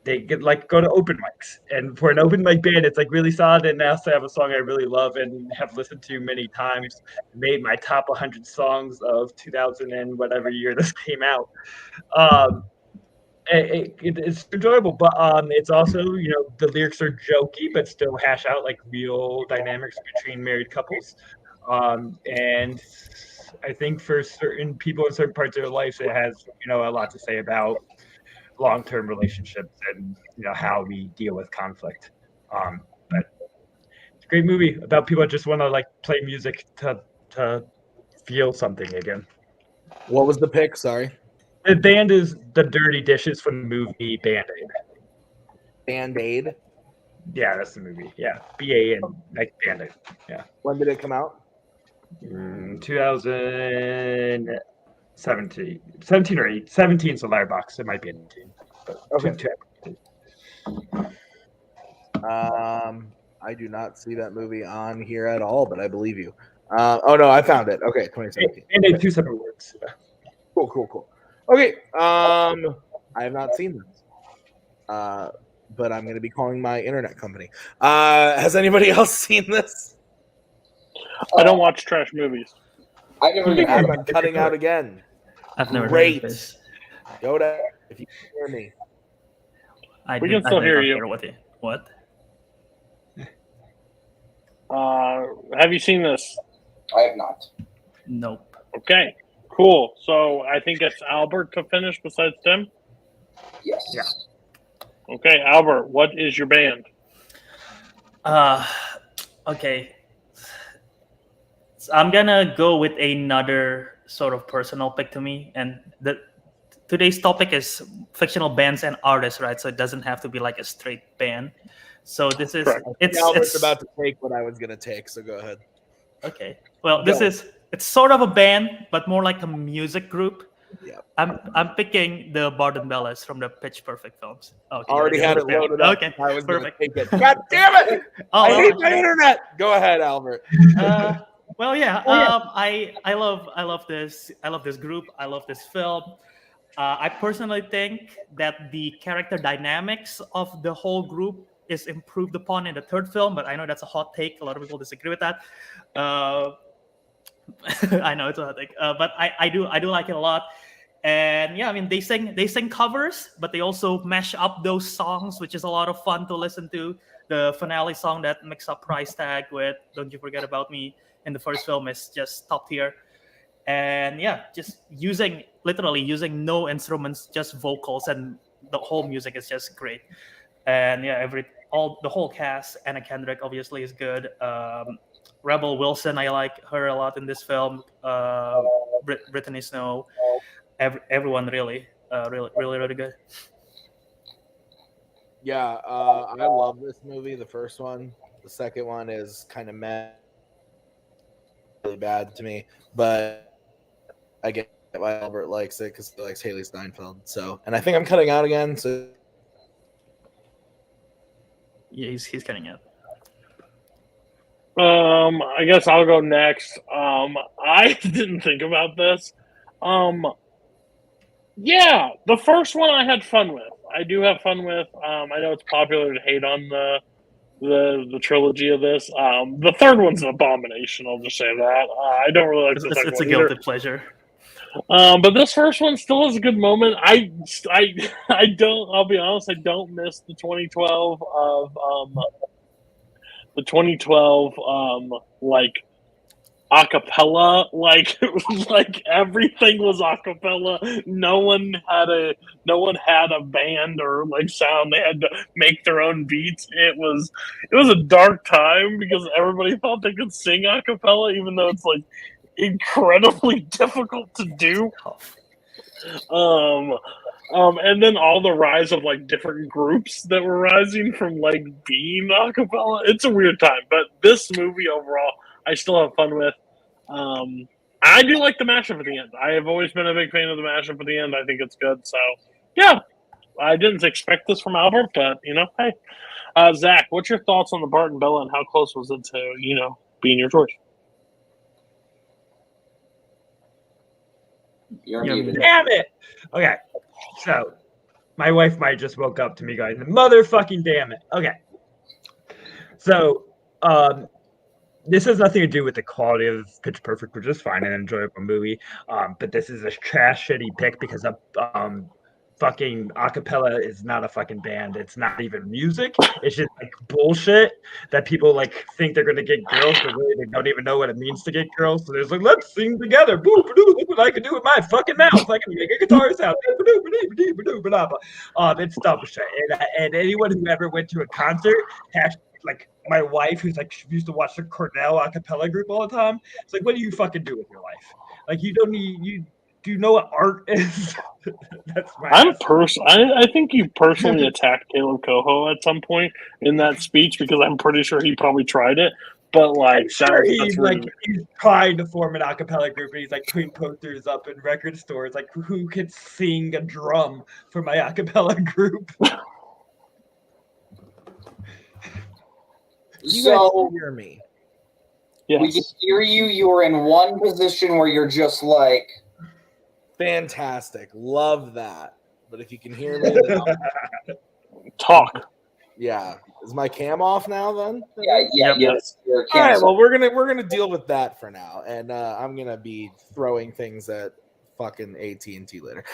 They get like go to open mics, and for an open mic band, it's like really solid. And also have a song I really love and have listened to many times. Made my top 100 songs of 2000 and whatever year this came out. It's enjoyable, but it's also, the lyrics are jokey, but still hash out like real dynamics between married couples. And I think for certain people in certain parts of their lives, it has, a lot to say about long-term relationships and, how we deal with conflict. But it's a great movie about people that just want to like play music to feel something again. What was the pick? Sorry. The band is the Dirty Dishes from the movie Band-Aid. Band-Aid? Yeah, that's the movie. Yeah, B-A-N, like Band-Aid. Yeah. When did it come out? 2017. 17 or 8. 17 is the Letterboxd. It might be 18. Okay. I do not see that movie on here at all, but I believe you. Oh, no, I found it. Okay, 2017. Band-Aid, 2 separate words. Cool. Okay, I have not seen this, but I'm going to be calling my internet company. Has anybody else seen this? I don't watch trash movies. I'm cutting out again. I've never heard of this. Yoda, if you can hear me. We can still hear you. What? Have you seen this? I have not. Nope. Okay. Cool. So I think it's Albert to finish besides Tim? Yes. Yeah. Okay, Albert, what is your band? Okay. So I'm gonna go with another sort of personal pick to me, and today's topic is fictional bands and artists, right? So it doesn't have to be like a straight band. So this is Albert's about to take what I was gonna take, so go ahead. Okay. Well, it's sort of a band, but more like a music group. Yeah. I'm picking the Barden Bellas from the Pitch Perfect films. Okay, already had it loaded up. Okay, I was perfect. Take it. God damn it! I hate my internet. Go ahead, Albert. Well, yeah. I love this. I love this group. I love this film. I personally think that the character dynamics of the whole group is improved upon in the third film, but I know that's a hot take. A lot of people disagree with that. I know it's a hot take, but I do like it a lot. And yeah, I mean they sing covers, but they also mash up those songs, which is a lot of fun to listen to. The finale song that mix up Price Tag with "Don't You Forget About Me" in the first film is just top tier. And yeah, just literally using no instruments, just vocals, and the whole music is just great. And yeah, the whole cast. Anna Kendrick obviously is good. Rebel Wilson, I like her a lot in this film. Brittany Snow, everyone really good. Yeah, I love this movie. The first one, the second one is kind of really bad to me, but I get why Albert likes it because he likes Haley Steinfeld. So, and I think I'm cutting out again. So, yeah, he's cutting out. I guess I'll go next. I didn't think about this. Yeah, the first one I had fun with. I do have fun with. I know it's popular to hate on the trilogy of this. The third one's an abomination. I'll just say that. I don't really like the second It's one a guilty either. pleasure. But this first one still has a good moment. I don't. I'll be honest. I don't miss the 2012 like acapella. Like everything was acapella. No one had a band or like sound. They had to make their own beats. It was a dark time because everybody thought they could sing acapella, even though it's like incredibly difficult to do. And then all the rise of like different groups that were rising from like being acapella. It's a weird time, but this movie overall, I still have fun with. I do like the mashup at the end. I have always been a big fan of the mashup at the end. I think it's good. So yeah, I didn't expect this from Albert, but hey, Zach, what's your thoughts on the Bart and Bella, and how close was it to being your choice? Damn it! Okay, so my wife might just woke up to me going, "Motherfucking damn it!" Okay, so this has nothing to do with the quality of Pitch Perfect, which is fine and enjoyable movie. But this is a trash shitty pick because of fucking acapella is not a fucking band. It's not even music. It's just like bullshit that people like think they're gonna get girls, but really they don't even know what it means to get girls. So there's like, let's sing together. Boo ba-doo, look what I can do with my fucking mouth. I can make a guitar sound. It's dumb shit. And anyone who ever went to a concert has like my wife, who's like she used to watch the Cornell a cappella group all the time. It's like, what do you fucking do with your life? Like you don't need you. Do you know what art is? That's my. I think you personally attacked Kaleb Koho at some point in that speech because I'm pretty sure he probably tried it. But like, he's trying to form an a cappella group, and he's like putting posters up in record stores, like who could sing a drum for my a cappella group? You guys can hear me. Yes. We can hear you. You're in one position where you're just like. Fantastic. Love that. But if you can hear me, then talk. Yeah. Is my cam off now then? Yeah. Yes. All right, well we're gonna deal with that for now. And I'm gonna be throwing things at fucking AT&T later.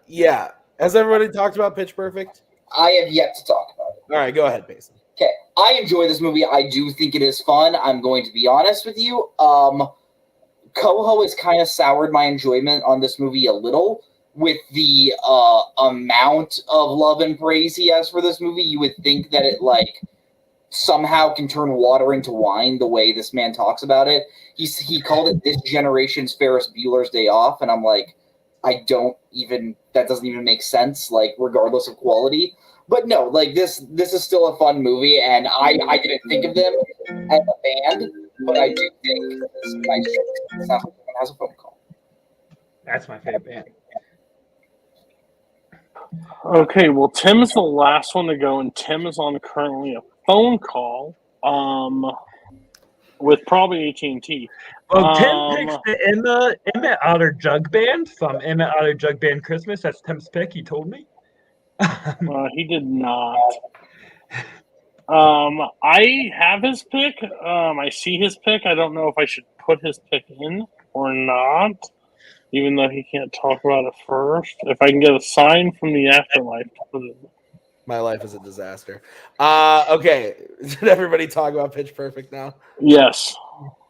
Yeah. Has everybody talked about Pitch Perfect? I have yet to talk about it. All right, go ahead, Payson. Okay. I enjoy this movie. I do think it is fun. I'm going to be honest with you. Koho has kind of soured my enjoyment on this movie a little with the amount of love and praise he has for this movie. You would think that it like somehow can turn water into wine the way this man talks about it. He called it this generation's Ferris Bueller's Day Off, and I'm like, that doesn't even make sense, like regardless of quality. But no, like this is still a fun movie, and I didn't think of them as a band. But I do think this nice show has a phone call. That's my favorite band. Okay, well, Tim is the last one to go, and Tim is on currently a phone call. with probably AT&T. Well, Tim picks the Emmett Otter Jug Band from Emmett Otter Jug Band Christmas. That's Tim's pick, he told me. He did not. I have his pick. I see his pick. I don't know if I should put his pick in or not, even though he can't talk about it first. If I can get a sign from the afterlife to put it in. My life is a disaster. Okay. Did everybody talk about Pitch Perfect now? Yes.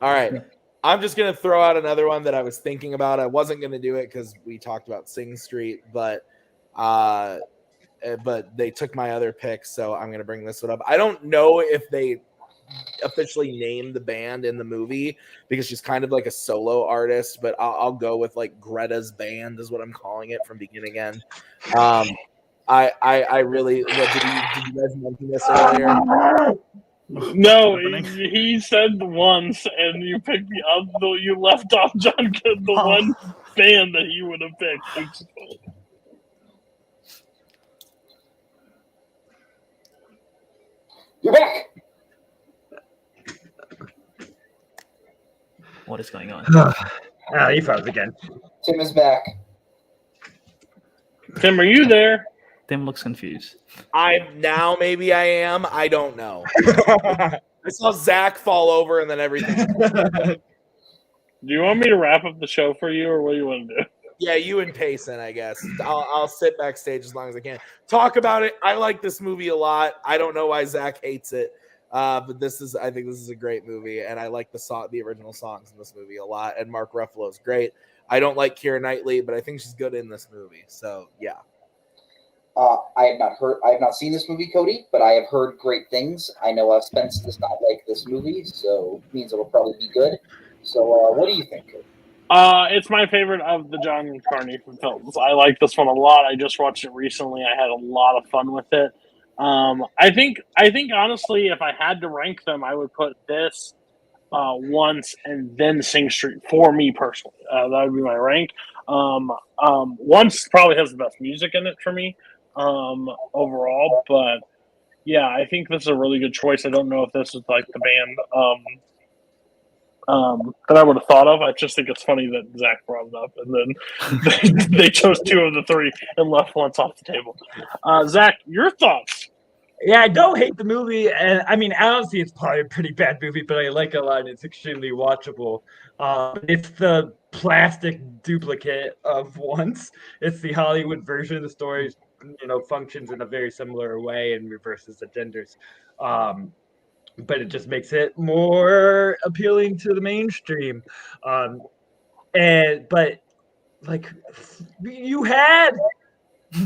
All right. I'm just going to throw out another one that I was thinking about. I wasn't going to do it because we talked about Sing Street, but they took my other pick, so I'm going to bring this one up. I don't know if they officially named the band in the movie because she's kind of like a solo artist, but I'll go with like Greta's Band is what I'm calling it from beginning to end. I really did you guys mention this earlier? No, he said once, and you picked the other. You left off John Good, the one band that he would have picked. You're back. What is going on? He froze again. Tim is back. Tim, are you there? Tim looks confused. Maybe I am. I don't know. I saw Zach fall over and then everything. Do you want me to wrap up the show for you, or what do you want to do? Yeah, you and Payson, I guess. I'll sit backstage as long as I can. Talk about it. I like this movie a lot. I don't know why Zach hates it, but I think this is a great movie, and I like the original songs in this movie a lot. And Mark Ruffalo's great. I don't like Keira Knightley, but I think she's good in this movie. So yeah. I have not seen this movie, Cody, but I have heard great things. I know Spence does not like this movie, so it means it will probably be good. So what do you think, Cody? It's my favorite of the John Carney films. I like this one a lot. I just watched it recently. I had a lot of fun with it. I think honestly, if I had to rank them, I would put this once and then Sing Street for me personally. That would be my rank. Once probably has the best music in it for me overall, but yeah, I think this is a really good choice. I don't know if this is like the band that I would have thought of. I just think it's funny that Zach brought it up, and then they chose two of the three and left once off the table. Zach, your thoughts? Yeah, I don't hate the movie, and I mean, honestly, it's probably a pretty bad movie, but I like it a lot, and it's extremely watchable. It's the plastic duplicate of Once. It's the Hollywood version of the story. Functions in a very similar way and reverses the genders. But it just makes it more appealing to the mainstream. But you had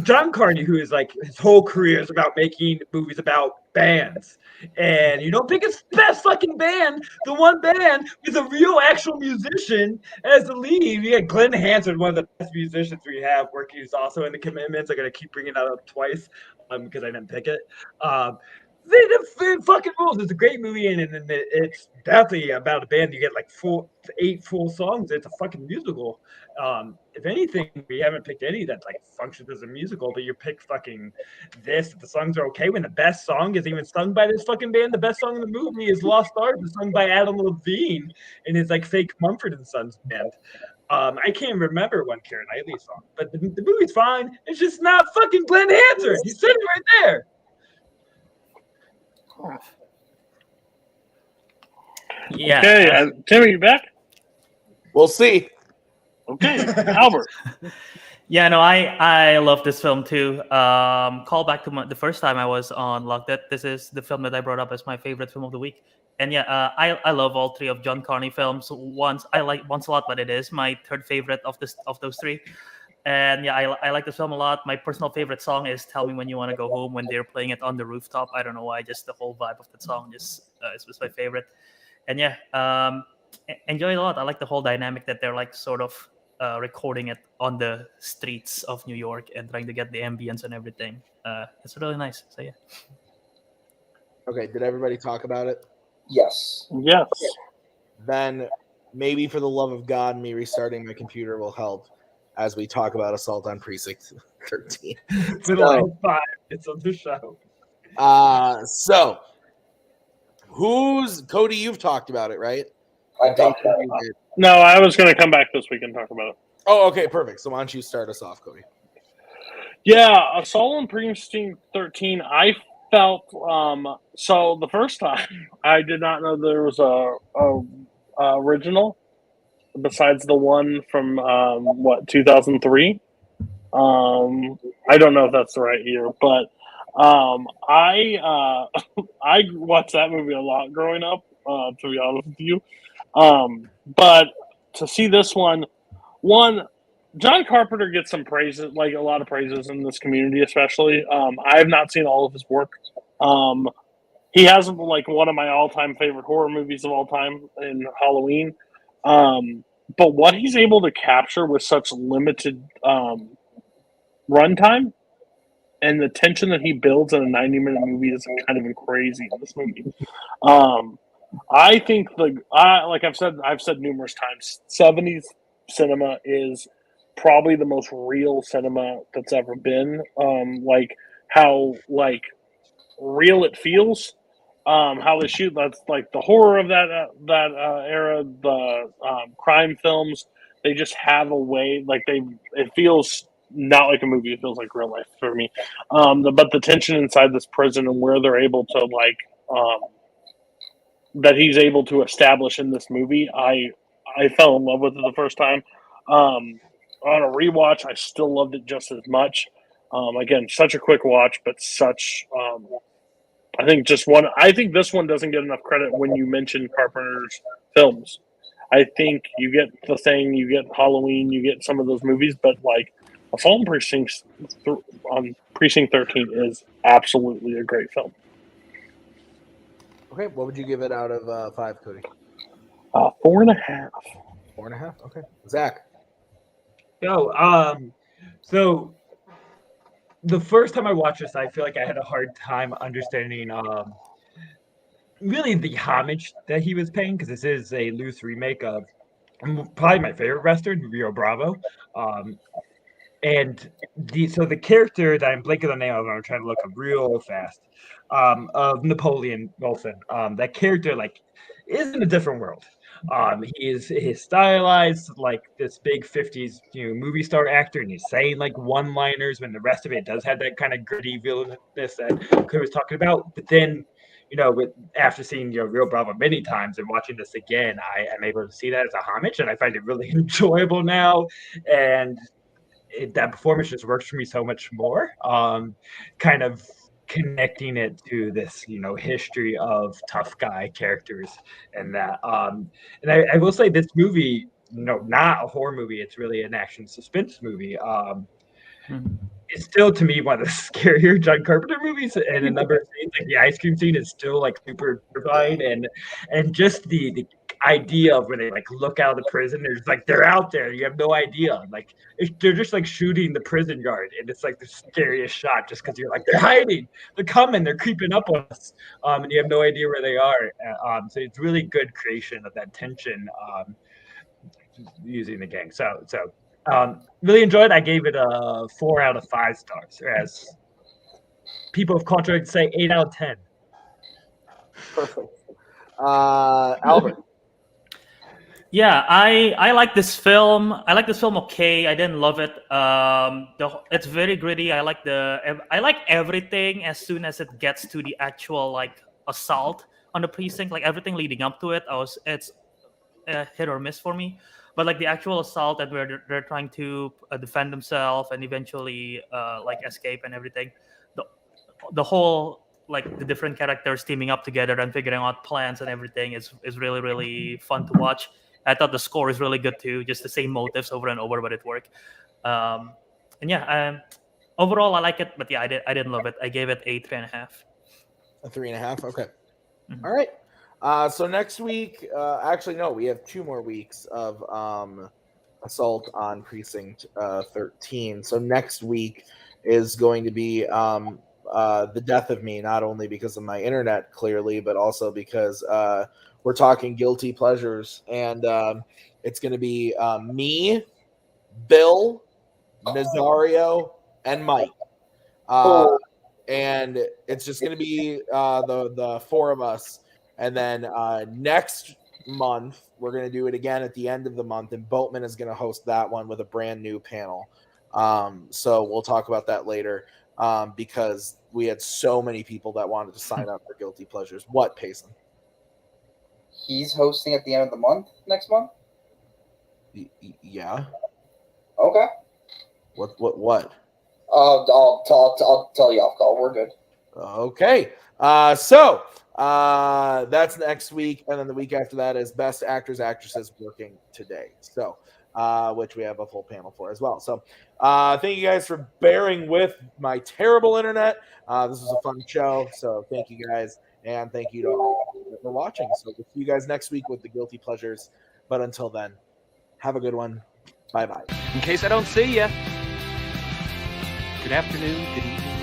John Carney, who is like his whole career is about making movies about bands, and you don't pick his best fucking band, the one band with a real actual musician as the lead. You had Glenn Hansard, one of the best musicians we have, working. He's also in The Commitments. I'm gonna keep bringing that up twice because I didn't pick it. It fucking rules. It's a great movie, and it's definitely about a band. You get like 8 full songs. It's a fucking musical. If anything, we haven't picked any that like functions as a musical, but you pick fucking this. The songs are okay. When the best song is even sung by this fucking band, the best song in the movie is Lost Stars, is sung by Adam Levine and his like fake Mumford and Sons band. I can't remember one Keira Knightley song, but the movie's fine. It's just not fucking Glenn Hansard. He's sitting right there. Yeah. Okay, Tim, are you back? We'll see. Okay, Albert. Yeah, no, I love this film too. Call back to the first time I was on Locked It. This is the film that I brought up as my favorite film of the week. And yeah, I love all three of John Carney films. I like Once a lot, but it is my third favorite of those three. And yeah, I like this film a lot. My personal favorite song is "Tell Me When You Want to Go Home" when they're playing it on the rooftop. I don't know why, just the whole vibe of that song is my favorite. And yeah, enjoy it a lot. I like the whole dynamic that they're like sort of recording it on the streets of New York and trying to get the ambience and everything. It's really nice. So yeah. Okay, did everybody talk about it? Yes. Yes. Then maybe for the love of God, me restarting my computer will help as we talk about Assault on Precinct 13. It's on the show. So Who's Cody? You've talked about it, right? I've talked about it. No, I was going to come back this week and talk about it. Oh, okay, perfect. So why don't you start us off, Cody? Yeah, Assault on Precinct 13. I felt so the first time I did not know there was a original besides the one from 2003. I don't know if that's the right year, but I I watched that movie a lot growing up. To be honest with you, but to see this one, John Carpenter gets some praises, like a lot of praises in this community, especially. I have not seen all of his work. He has like one of my all-time favorite horror movies of all time in Halloween. But what he's able to capture with such limited runtime and the tension that he builds in a 90-minute movie is kind of crazy in this movie. I think like I've said numerous times, 70s cinema is probably the most real cinema that's ever been. Like how real it feels. How they shoot, that's like the horror of that era, the crime films. They just have a way, like it feels not like a movie. It feels like real life for me. But the tension inside this prison and where they're able to that he's able to establish in this movie, I fell in love with it the first time. On a rewatch, I still loved it just as much. Again, such a quick watch, but such. I think this one doesn't get enough credit when you mention Carpenter's films. I think you get The Thing, you get Halloween, you get some of those movies, but like Assault on Precinct 13 is absolutely a great film. Okay, what would you give it out of 5, Cody? 4.5. 4.5. Okay, Zach. So the first time I watched this, I feel like I had a hard time understanding really the homage that he was paying, because this is a loose remake of probably my favorite Western, Rio Bravo. And the character that I'm blanking on the name of, I'm trying to look up real fast, of Napoleon Wilson. That character is in a different world. He's stylized like this big 50s movie star actor, and he's saying like one-liners when the rest of it does have that kind of gritty villainous that Cody was talking about. But then, after seeing Real Bravo many times and watching this again, I am able to see that as a homage, and I find it really enjoyable now. And that performance just works for me so much more. Kind of connecting it to this, history of tough guy characters and that. And I will say this movie, not a horror movie. It's really an action suspense movie. It's still, to me, one of the scarier John Carpenter movies. And a number of scenes, like the ice cream scene, is still like super terrifying. And just the idea of when they look out of the prison, they're out there. You have no idea. They're just shooting the prison guard, and it's the scariest shot just because you're they're hiding, they're coming, they're creeping up on us, and you have no idea where they are. So it's really good creation of that tension using the gang. So really enjoyed. I gave it a 4 out of 5 stars, whereas people of culture would say 8 out of 10. Perfect. Albert. Yeah, I like this film. I like this film. Okay, I didn't love it. It's very gritty. I like everything as soon as it gets to the actual assault on the precinct. Everything leading up to it, it's a hit or miss for me. But the actual assault and where they're trying to defend themselves and eventually escape and everything, the whole the different characters teaming up together and figuring out plans and everything is really, really fun to watch. I thought the score is really good too, just the same motifs over and over, but it worked. Overall I like it, but yeah, I didn't love it. I gave it a 3.5. A 3.5. Okay. Mm-hmm. All right. So next week, actually no, we have 2 more weeks of Assault on Precinct 13. So next week is going to be The Death of Me, not only because of my internet clearly, but also because we're talking guilty pleasures, and it's going to be me, Bill, Nazario, and Mike. And it's just going to be the 4 of us And then next month, we're going to do it again at the end of the month, and Boatman is going to host that one with a brand new panel. So we'll talk about that later because we had so many people that wanted to sign up for Guilty Pleasures. What, Payson? He's hosting at the end of the month next month? Yeah. Okay. What? I'll tell you off call. We're good. Okay. So that's next week, and then the week after that is Best Actors, Actresses Working Today. So, which we have a full panel for as well. So, thank you guys for bearing with my terrible internet. This was a fun show, so thank you guys, and thank you to all for watching. So, we'll see you guys next week with the Guilty Pleasures. But until then, have a good one. Bye bye. In case I don't see you, good afternoon, good evening.